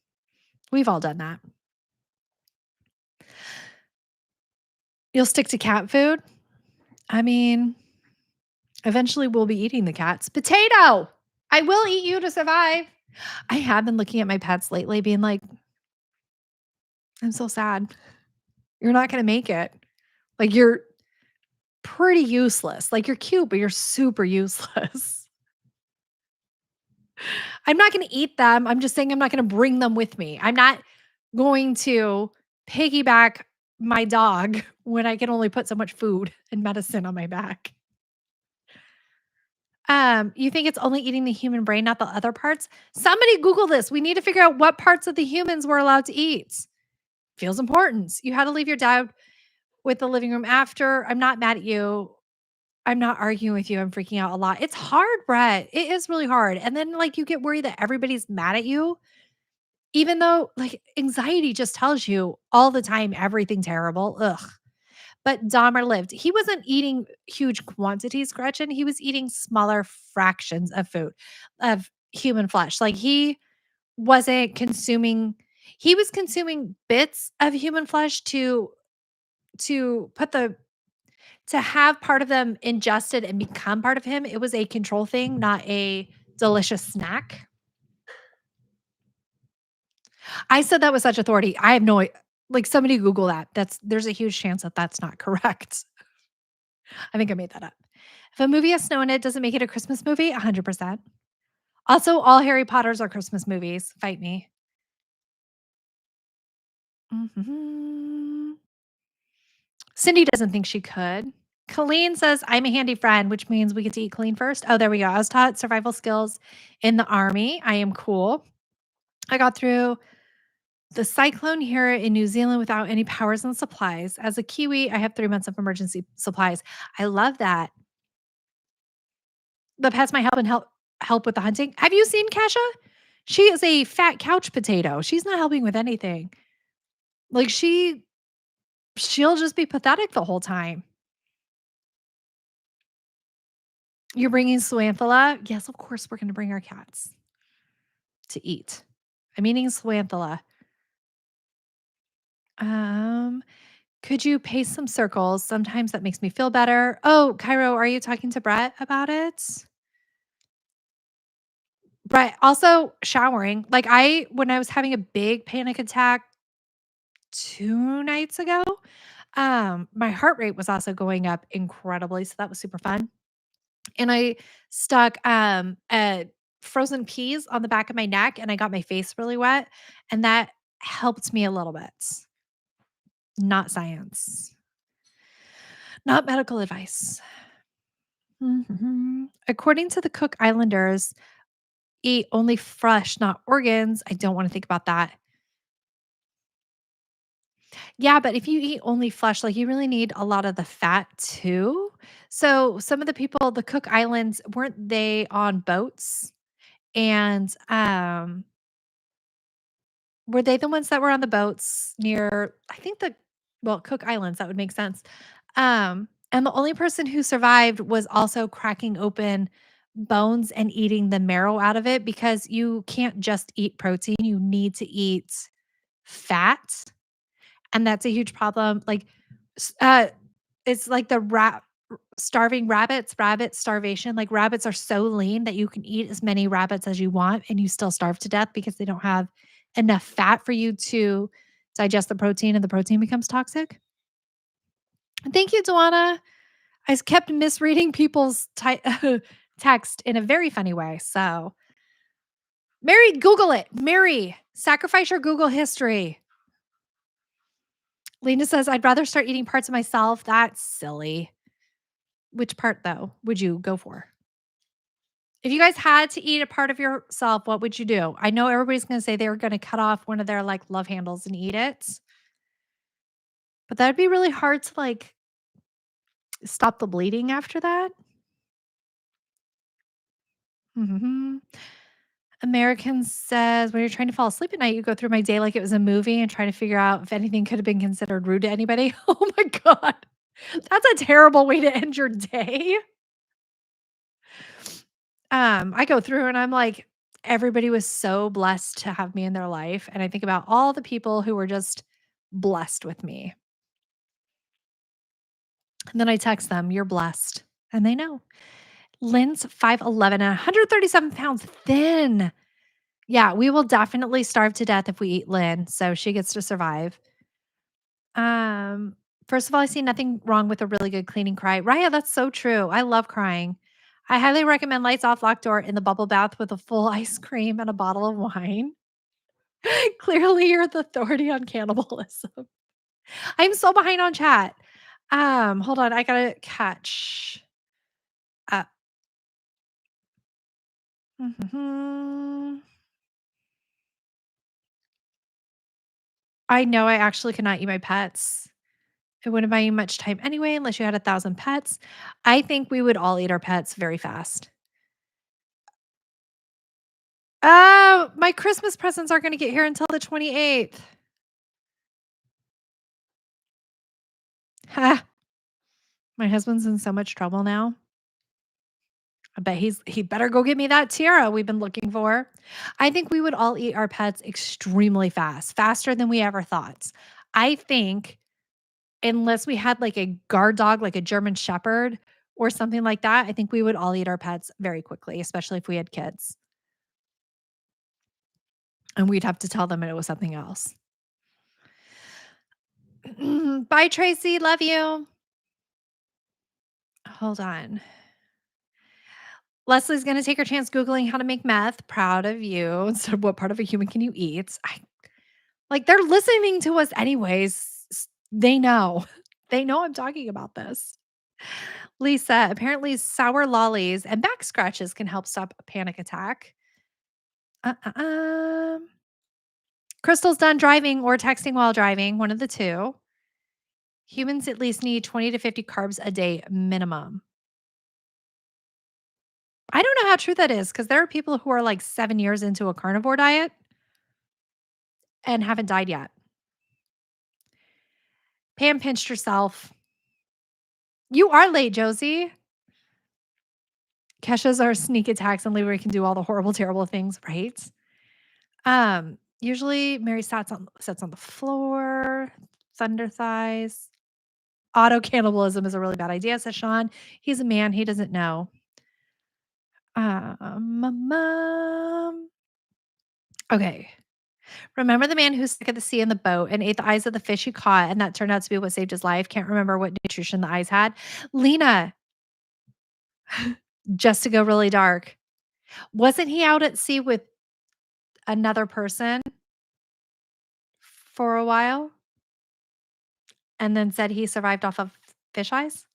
We've all done that. You'll stick to cat food? I mean, eventually we'll be eating the cats. Potato! I will eat you to survive. I have been looking at my pets lately, being like, I'm so sad. You're not going to make it. Like, you're pretty useless. Like, you're cute, but you're super useless. I'm not gonna eat them. I'm just saying I'm not gonna bring them with me. I'm not going to piggyback my dog when I can only put so much food and medicine on my back. You think it's only eating the human brain, not the other parts? Somebody Google this. We need to figure out what parts of the humans we're allowed to eat. Feels important. You had to leave your dad with the living room after. I'm not mad at you. I'm not arguing with you. I'm freaking out a lot. It's hard, Brett. It is really hard. And then, like, you get worried that everybody's mad at you, even though, like, anxiety just tells you all the time everything terrible. Ugh. But Dahmer lived. He wasn't eating huge quantities, Gretchen. He was eating smaller fractions of food, of human flesh. Like, wasn't consuming he was consuming bits of human flesh to put the to have part of them ingested and become part of him. It was a control thing, not a delicious snack. I said that with such authority. I have no like, somebody Google that. There's a huge chance that that's not correct. I think I made that up. If a movie has snow in it, does it make it a Christmas movie? 100%. Also, all Harry Potters are Christmas movies. Fight me. Mhm. Cindy doesn't think she could. Colleen says, I'm a handy friend, which means we get to eat clean first. Oh, there we go. I was taught survival skills in the army. I am cool. I got through the cyclone here in New Zealand without any powers and supplies. As a Kiwi, I have 3 months of emergency supplies. I love that. The pets might help with the hunting. Have you seen Kesha? She is a fat couch potato. She's not helping with anything. Like, she'll just be pathetic the whole time. You're bringing Swanthela? Yes, of course, we're gonna bring our cats to eat. I'm eating Swanthela. Um, could you paste some circles? Sometimes that makes me feel better. Oh, Cairo, are you talking to Brett about it? Brett, also showering. Like, when I was having a big panic attack 2 nights ago, my heart rate was also going up incredibly, so that was super fun. And I stuck, frozen peas on the back of my neck, and I got my face really wet, and that helped me a little bit. Not science, not medical advice. Mhm. According to the Cook Islanders, eat only flesh, not organs. I don't wanna think about that. Yeah, but if you eat only flesh, like, you really need a lot of the fat too. So, some of the people, the Cook Islands, weren't they on boats? And, were they the ones that were on the boats near I think Cook Islands, that would make sense. And the only person who survived was also cracking open bones and eating the marrow out of it because you can't just eat protein, you need to eat fat, and that's a huge problem. Like, s it's like the starving rabbits, rabbit starvation. Like, rabbits are so lean that you can eat as many rabbits as you want, and you still starve to death because they don't have enough fat for you to digest the protein, and the protein becomes toxic. Thank you, Duana. I kept misreading people's text in a very funny way. So, Mary, Google it. Mary, sacrifice your Google history. Lena says, I'd rather start eating parts of myself. That's silly. Which part, though, would you go for? If you guys had to eat a part of yourself, what would you do? I know everybody's going to say they were going to cut off one of their like love handles and eat it, but that'd be really hard to like stop the bleeding after that. Mhm. American says, when you're trying to fall asleep at night, you go through my day like it was a movie and try to figure out if anything could have been considered rude to anybody. Oh my God. That's a terrible way to end your day. I go through and I'm like, everybody was so blessed to have me in their life. And I think about all the people who were just blessed with me. And then I text them, you're blessed. And they know. Lynn's 5'11" and 137 pounds thin. Yeah, we will definitely starve to death if we eat Lynn, so she gets to survive. Um, First of all, I see nothing wrong with a really good cleaning cry. Raya, that's so true. I love crying. I highly recommend lights off, locked door in the bubble bath with a full ice cream and a bottle of wine. Clearly, you're the authority on cannibalism. I'm so behind on chat. Hold on, I gotta catch up. Mhm. I know I actually cannot eat my pets. It wouldn't buy you much time anyway unless you had 1,000 pets. I think we would all eat our pets very fast. Oh, my Christmas presents aren't gonna get here until the 28th. Ha! My husband's in so much trouble now. I bet he better go get me that tiara we've been looking for. I think we would all eat our pets extremely fast, faster than we ever thought. I think unless we had like a guard dog, like a German shepherd or something like that, I think we would all eat our pets very quickly, especially if we had kids. And we'd have to tell them it was something else. Bye, Tracy. Love you. Hold on. Leslie's gonna take her chance Googling how to make meth. Proud of you. So what part of a human can you eat? Like, they're listening to us anyways. They know. They know I'm talking about this. Lisa, apparently sour lollies and back scratches can help stop a panic attack. Uh, uh, um, Crystal's done driving or texting while driving, one of the two. Humans at least need 20 to 50 carbs a day minimum. I don't know how true that is because there are people who are like 7 years into a carnivore diet and haven't died yet. Pam pinched herself. You are late, Josie. Kesha's are sneak attacks and Leroy can do all the horrible, terrible things, right? Usually Mary sits on the floor, thunder thighs. Auto cannibalism is a really bad idea, says Sean. He's a man, he doesn't know. Mom. Okay. Remember the man who's stuck at the sea in the boat and ate the eyes of the fish he caught, and that turned out to be what saved his life? Can't remember what nutrition the eyes had. Lena, just to go really dark. Wasn't he out at sea with another person for a while and then said he survived off of fish eyes?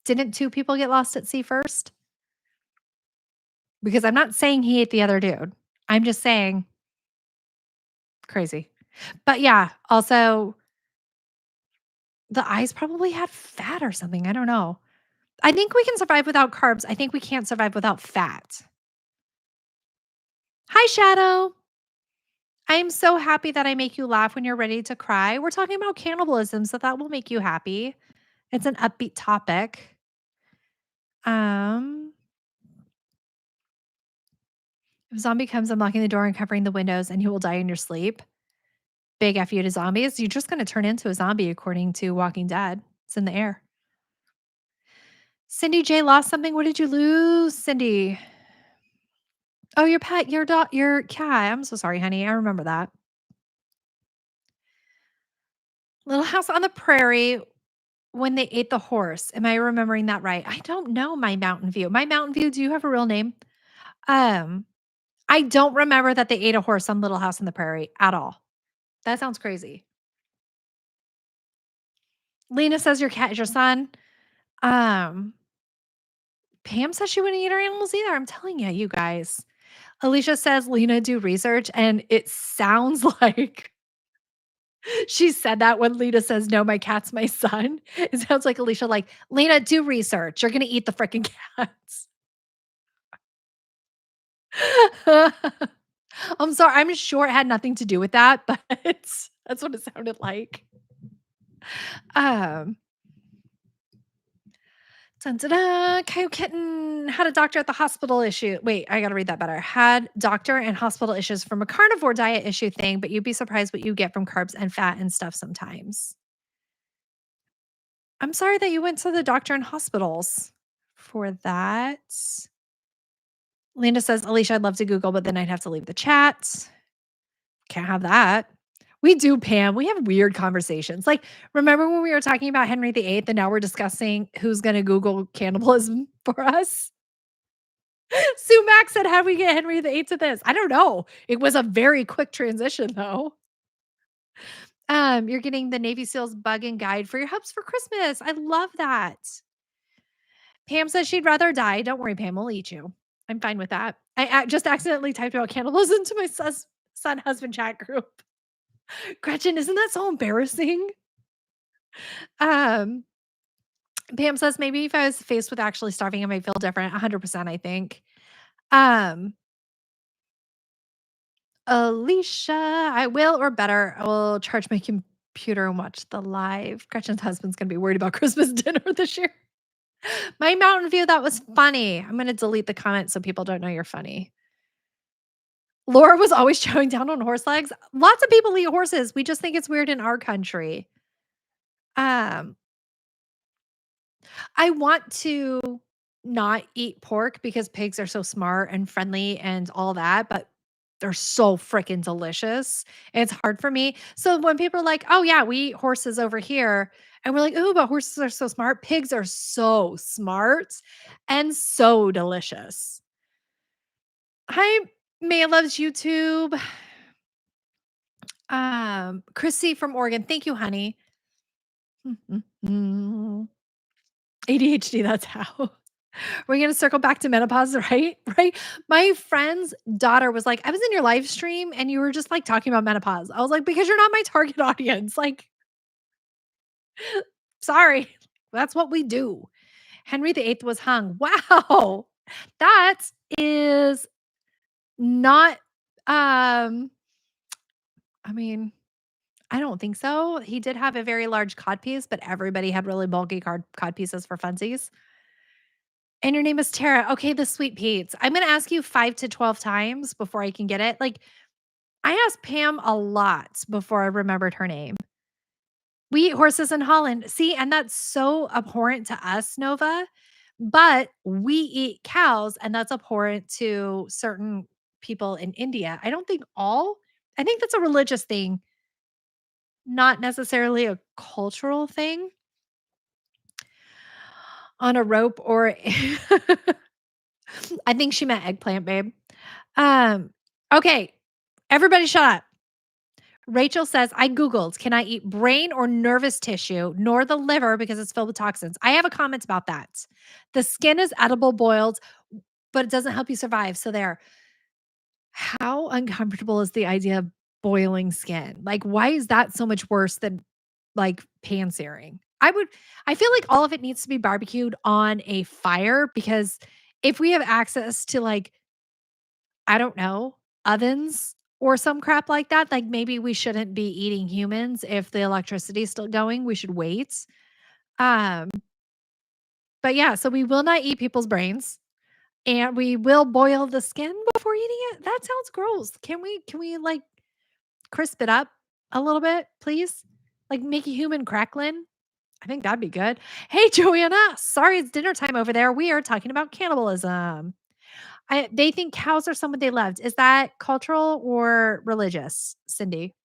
Didn't 2 people get lost at sea first? Because I'm not saying he ate the other dude. I'm just saying crazy. But yeah, also the eyes probably had fat or something. I don't know. I think we can survive without carbs. I think we can't survive without fat. Hi, Shadow. I am so happy that I make you laugh when you're ready to cry. We're talking about cannibalism, so that will make you happy. It's an upbeat topic. Um, if a zombie comes unlocking the door and covering the windows and you will die in your sleep. Big F you to zombies. You're just gonna turn into a zombie according to Walking Dead. It's in the air. Cindy J lost something. What did you lose, Cindy? Oh, your pet, your dog, your cat. I'm so sorry, honey. I remember that. Little House on the Prairie when they ate the horse. Am I remembering that right? I don't know my Mountain View. My Mountain View, do you have a real name? Um, I don't remember that they ate a horse on Little House on the Prairie at all. That sounds crazy. Lena says your cat is your son. Um, Pam says she wouldn't eat her animals either. I'm telling you, you guys. Alicia says, Lena, do research. And it sounds like she said that when Lena says, no, my cat's my son. It sounds like Alicia, like, Lena, do research. You're going to eat the freaking cats. I'm sorry. I'm sure it had nothing to do with that, but that's what it sounded like. Um, Dun, dun, dun, Coyote Kitten had a doctor at the hospital issue. Wait, I gotta read that better. Had doctor and hospital issues from a carnivore diet issue thing, but you'd be surprised what you get from carbs and fat and stuff sometimes. I'm sorry that you went to the doctor and hospitals for that. Linda says, Alicia, I'd love to Google, but then I'd have to leave the chat. Can't have that. We do, Pam. We have weird conversations. Like, remember when we were talking about Henry VIII and now we're discussing who's going to Google cannibalism for us? Sue Mack said, how do we get Henry VIII to this? I don't know. It was a very quick transition, though. You're getting the Navy SEALs bug and guide for your hubs for Christmas. I love that. Pam says she'd rather die. Don't worry, Pam, we'll eat you. I'm fine with that. I just accidentally typed about cannibalism to my son husband chat group. Gretchen, isn't that so embarrassing? Um, Pam says, "Maybe if I was faced with actually starving, I might feel different." 100%, I think. Um, Alicia, "I will or better, I will charge my computer and watch the live." Gretchen's husband's gonna be worried about Christmas dinner this year. My Mountain View, that was funny. I'm gonna delete the comment so people don't know you're funny. Laura was always chowing down on horse legs. Lots of people eat horses. We just think it's weird in our country. Um, I want to not eat pork because pigs are so smart and friendly and all that, but they're so freaking delicious. It's hard for me. So when people are like, "Oh yeah, we eat horses over here," and we're like, "Oh, but horses are so smart." Pigs are so smart and so delicious. Hi, Maya loves YouTube. Chrissy from Oregon. Thank you, honey. ADHD, that's how. We're gonna circle back to menopause, right? Right? My friend's daughter was like, "I was in your live stream and you were just, like, talking about menopause." I was like, "Because you're not my target audience, like, sorry, that's what we do." Henry VIII was hung. Wow! That is not, um I mean, I don't think so. He did have a very large codpiece, but everybody had really bulky codpieces for funsies. And your name is Tara. Okay, the sweet Pete's. I'm gonna ask you 5 to 12 times before I can get it. Like, I asked Pam a lot before I remembered her name. We eat horses in Holland. See, and that's so abhorrent to us, Nova, but we eat cows, and that's abhorrent to certain people in India. I think that's a religious thing, not necessarily a cultural thing on a rope or I think she meant eggplant, babe. Um, okay, everybody shut up. Rachel says, I Googled, can I eat brain or nervous tissue, nor the liver because it's filled with toxins? I have a comment about that. The skin is edible boiled, but it doesn't help you survive. So there. How uncomfortable is the idea of boiling skin? Like, why is that so much worse than like pan searing? I feel like all of it needs to be barbecued on a fire because if we have access to like I don't know, ovens or some crap like that, like, maybe we shouldn't be eating humans if the electricity is still going, we should wait. Um, but yeah, so we will not eat people's brains, and we will boil the skin before eating it. That sounds gross. Can we, like, crisp it up a little bit, please? Like, make a human crackling? I think that'd be good. Hey, Joanna, sorry it's dinner time over there. We are talking about cannibalism. They think cows are someone they loved. Is that cultural or religious, Cindy?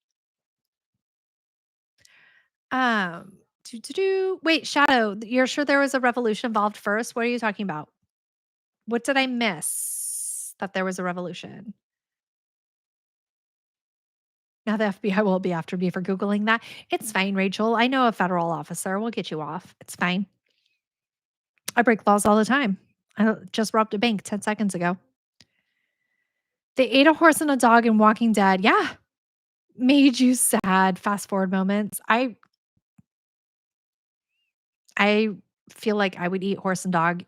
Wait, Shadow, you're sure there was a revolution involved first? What are you talking about? What did I miss that there was a revolution? Now the FBI will be after me for Googling that. It's fine, Rachel. I know a federal officer. We'll get you off. It's fine. I break laws all the time. I just robbed a bank 10 seconds ago. They ate a horse and a dog in Walking Dead. Yeah. Made you sad. Fast forward moments. I feel like I would eat horse and dog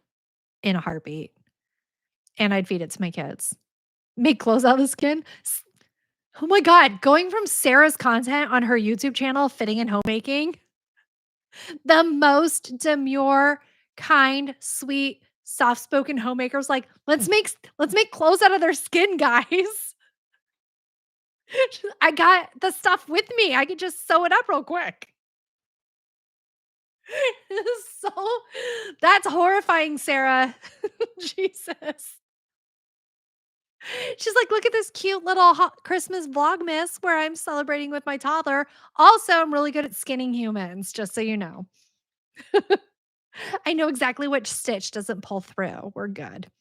in a heartbeat, and I'd feed it to my kids. Make clothes out of the skin? Oh my god, going from Sarah's content on her YouTube channel, Fitting and Homemaking, the most demure, kind, sweet, soft-spoken homemakers like, "Let's make clothes out of their skin, guys." I got the stuff with me. I could just sew it up real quick. So that's horrifying, Sarah. Jesus. She's like, "Look at this cute little Christmas vlogmas where I'm celebrating with my toddler. Also, I'm really good at skinning humans, just so you know." I know exactly which stitch doesn't pull through. We're good.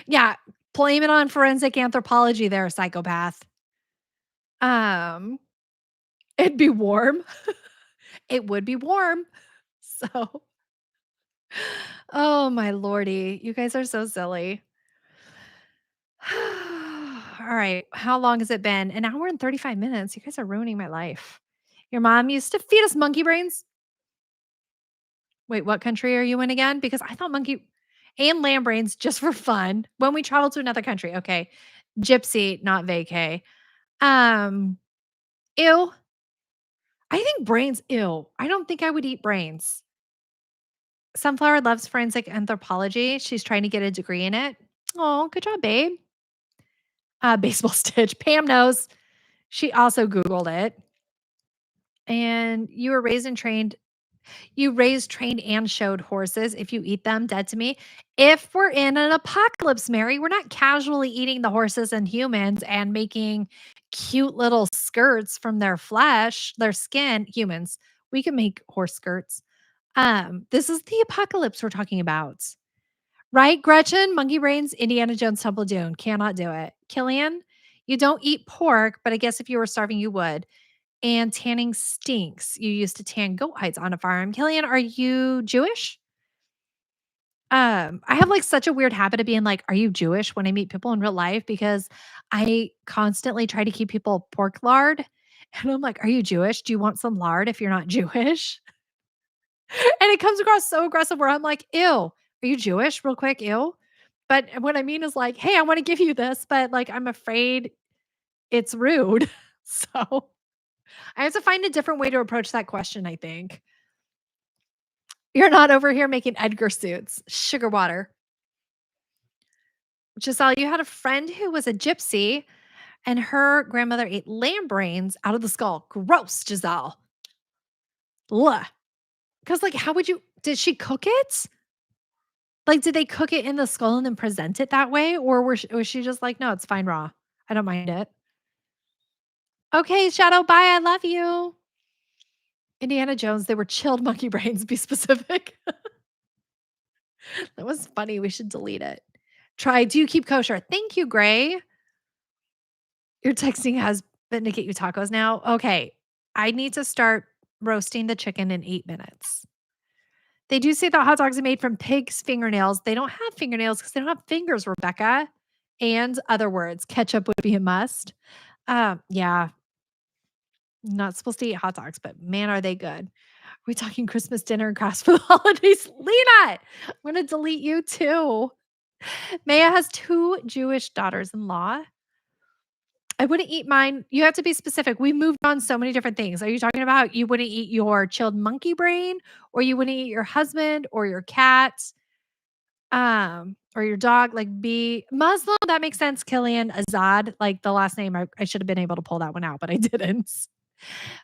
Yeah, blame it on forensic anthropology there, psychopath. Um, it'd be warm. It would be warm. So Oh my lordy. You guys are so silly. All right. How long has it been? An hour and 35 minutes. You guys are ruining my life. Your mom used to feed us monkey brains. Wait, what country are you in again? Because I thought monkey and lamb brains just for fun when we travel to another country. Okay. Gypsy, not vacay. Um, ew. I think brains, ew. I don't think I would eat brains. Sunflower loves forensic anthropology. She's trying to get a degree in it. Oh, good job, babe. Baseball stitch. Pam knows. She also Googled it. And you raised, trained, and showed horses. If you eat them, dead to me. If we're in an apocalypse, Mary, we're not casually eating the horses and humans and making cute little skirts from their flesh, their skin. Humans, we can make horse skirts. This is the apocalypse we're talking about. Right, Gretchen? Monkey brains, Indiana Jones Temple Dune. Cannot do it. Killian, you don't eat pork, but I guess if you were starving, you would. And tanning stinks. You used to tan goat hides on a farm. Killian, are you Jewish? I have like such a weird habit of being like, "Are you Jewish?" when I meet people in real life because I constantly try to keep people pork lard. And I'm like, "Are you Jewish? Do you want some lard if you're not Jewish?" And it comes across so aggressive where I'm like, "Ew, are you Jewish?" Real quick, ew. But what I mean is like, "Hey, I want to give you this, but like I'm afraid it's rude." So I have to find a different way to approach that question, I think. You're not over here making Edgar suits. Sugar water. Giselle, you had a friend who was a gypsy and her grandmother ate lamb brains out of the skull. Gross, Giselle. Because, like, how would you, did she cook it? Like, did they cook it in the skull and then present it that way? Or was she just like, no, it's fine raw? I don't mind it. Okay, Shadow, bye. I love you. Indiana Jones, they were chilled monkey brains, be specific. That was funny. We should delete it. Try, do you keep kosher? Thank you, Gray. Your texting has been to get you tacos now? Okay. I need to start roasting the chicken in 8 minutes. They do say that hot dogs are made from pig's fingernails. They don't have fingernails because they don't have fingers, Rebecca. And other words, ketchup would be a must. Yeah, not supposed to eat hot dogs, but man, are they good. Are we talking Christmas dinner and crafts for the holidays? Lena, I'm going to delete you too. Maya has 2 Jewish daughters-in-law. I wouldn't eat mine. You have to be specific. We moved on so many different things. Are you talking about you wouldn't eat your chilled monkey brain, or you wouldn't eat your husband or your cat, or your dog? Like be Muslim, that makes sense. Killian Azad, like the last name, I should have been able to pull that one out, but I didn't.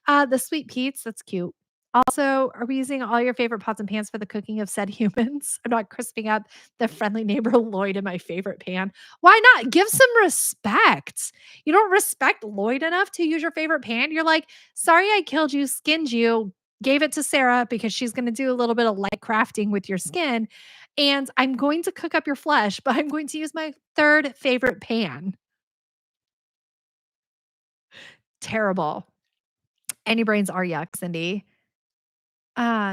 The sweet Pete's, that's cute. Also, are we using all your favorite pots and pans for the cooking of said humans? I'm not crisping up the friendly neighbor Lloyd in my favorite pan. Why not? Give some respect. You don't respect Lloyd enough to use your favorite pan. You're like, sorry, I killed you, skinned you, gave it to Sarah because she's going to do a little bit of light crafting with your skin. And I'm going to cook up your flesh, but I'm going to use my third favorite pan. Terrible. Any brains are yuck, Cindy.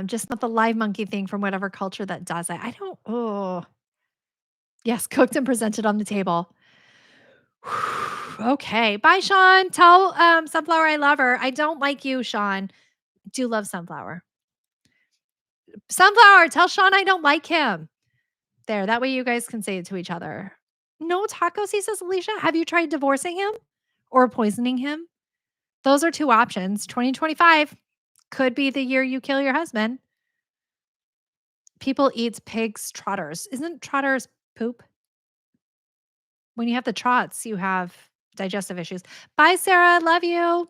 Just not the live monkey thing from whatever culture that does it. I don't oh. Yes, cooked and presented on the table. Okay. Bye, Sean. Tell, Sunflower I love her. I don't like you, Sean. Do love Sunflower. Sunflower, tell Sean I don't like him. There, that way you guys can say it to each other. No tacos, he says, Alicia. Have you tried divorcing him or poisoning him? Those are 2 options. 2025 could be the year you kill your husband. People eats pigs trotters. Isn't trotters poop? When you have the trots, you have digestive issues. Bye, Sarah. Love you.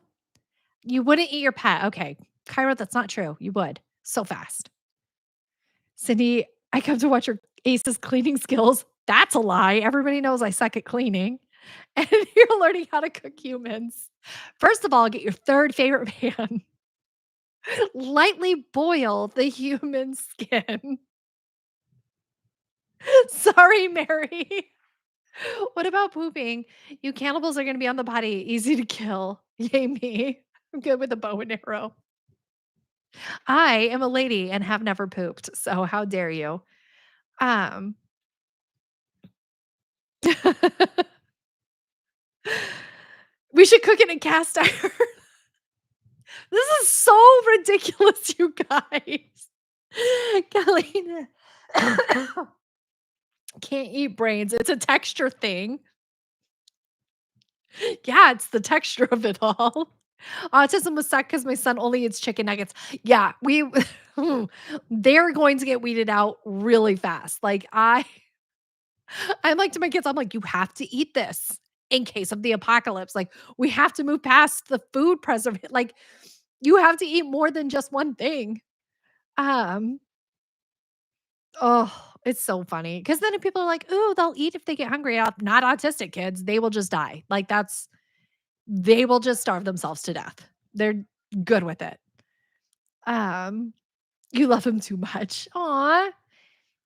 You wouldn't eat your pet. Okay. Kyra, that's not true. You would. So fast. Cindy, I come to watch your Ace's cleaning skills. That's a lie. Everybody knows I suck at cleaning. And you're learning how to cook humans. First of all, get your third favorite pan. Lightly boil the human skin. Sorry, Mary. What about pooping? You cannibals are gonna be on the body, easy to kill. Yay me. I'm good with a bow and arrow. I am a lady and have never pooped, so how dare you? Um, we should cook it in cast iron. This is so ridiculous, you guys. Galena can't eat brains. It's a texture thing. Yeah, it's the texture of it all. Autism was sucked because my son only eats chicken nuggets. Yeah, we they're going to get weeded out really fast. Like I'm like to my kids, I'm like, you have to eat this in case of the apocalypse. Like we have to move past the food preservation. Like you have to eat more than just one thing. Um, oh, it's so funny because then if people are like, "Ooh, they'll eat if they get hungry." Not autistic kids, they will just die. Like they will just starve themselves to death. They're good with it. Um, you love him too much. Aw,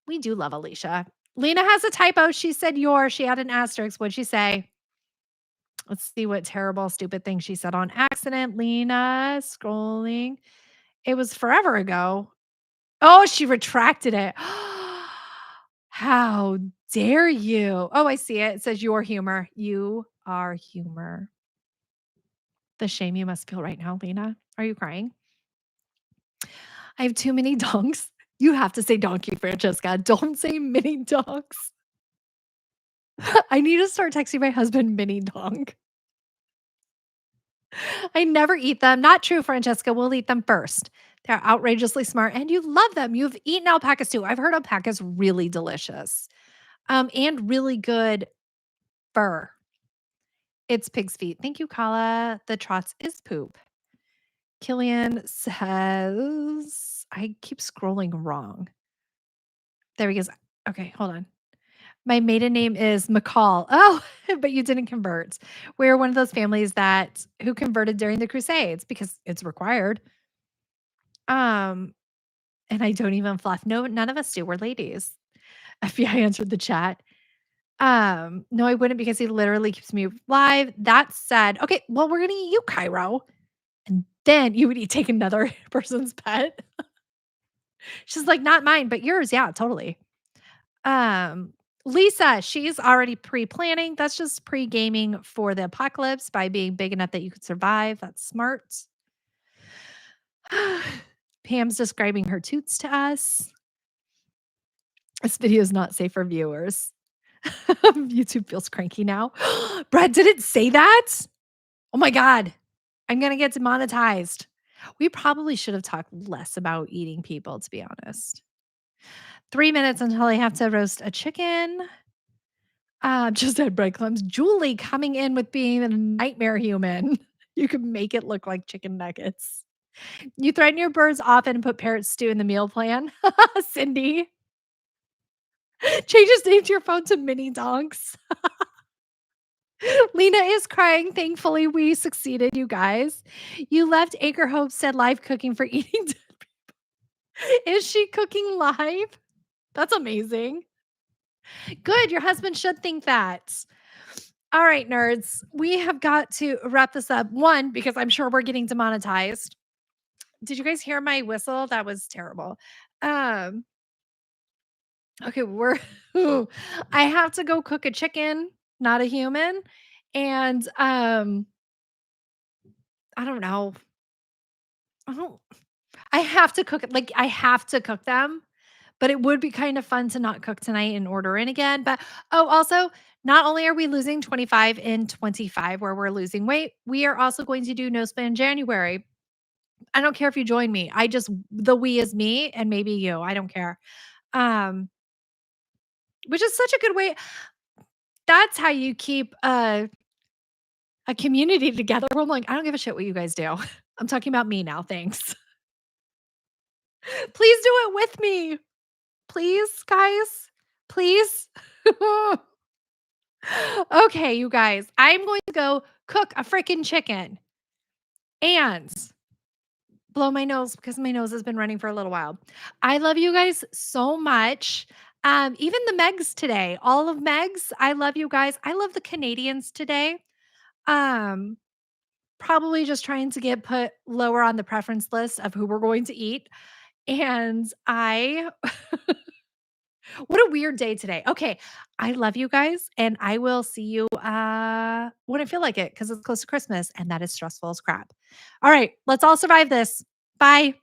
we do love Alicia. Lena has a typo. She said your. She had an asterisk. What'd she say? Let's see what terrible, stupid thing she said on accident. Lena scrolling. It was forever ago. Oh, she retracted it. How dare you? Oh, I see it. It says your humor. You are humor. The shame you must feel right now, Lena. Are you crying? I have too many donks. You have to say donkey, Francesca. Don't say mini donks. I need to start texting my husband mini donk. I never eat them. Not true, Francesca. We'll eat them first. They're outrageously smart and you love them. You've eaten alpacas too. I've heard alpacas really delicious. And really good fur. It's pig's feet. Thank you, Kala. The trots is poop. Killian says, I keep scrolling wrong. There he goes. Okay, hold on. My maiden name is McCall. Oh, but you didn't convert. We're one of those families that who converted during the Crusades because it's required. Um, and I don't even fluff. No, none of us do. We're ladies. FBI answered the chat. No, I wouldn't because he literally keeps me alive. That said, okay, well, we're gonna eat you, Cairo. And then you would eat take another person's pet. She's like, not mine, but yours. Yeah, totally. Um, Lisa, she's already pre-planning. That's just pre-gaming for the apocalypse by being big enough that you could survive. That's smart. Pam's describing her toots to us. This video is not safe for viewers. YouTube feels cranky now. Brad, did it say that? Oh my God. I'm going to get demonetized. We probably should have talked less about eating people, to be honest. 3 minutes until I have to roast a chicken. Just had breadcrumbs. Julie coming in with being a nightmare human. You could make it look like chicken nuggets. You threaten your birds often and put parrot stew in the meal plan. Cindy. Change his name to your phone to mini donks. Lena is crying. Thankfully, we succeeded, you guys. You left Acre Homestead live cooking for eating. Is she cooking live? That's amazing. Good. Your husband should think that. All right, nerds. We have got to wrap this up. One, because I'm sure we're getting demonetized. Did you guys hear my whistle? That was terrible. Um, okay, we're I have to go cook a chicken, not a human. And I don't know. I don't I have to cook it. Like I have to cook them. But it would be kind of fun to not cook tonight and order in again. But oh, also, not only are we losing 25 in 25 where we're losing weight, we are also going to do no spin January. I don't care if you join me. I just the we is me and maybe you. I don't care. Um, which is such a good way. That's how you keep a community together. Where I'm like, I don't give a shit what you guys do. I'm talking about me now. Thanks. Please do it with me. Please, guys. Please. Okay, you guys, I'm going to go cook a freaking chicken and blow my nose because my nose has been running for a little while. I love you guys so much. Even the Megs today, all of Megs, I love you guys. I love the Canadians today. Um, Probably just trying to get put lower on the preference list of who we're going to eat. And I What a weird day today. Okay, I love you guys, and I will see you, when I feel like it because it's close to Christmas, and that is stressful as crap. All right, let's all survive this. Bye.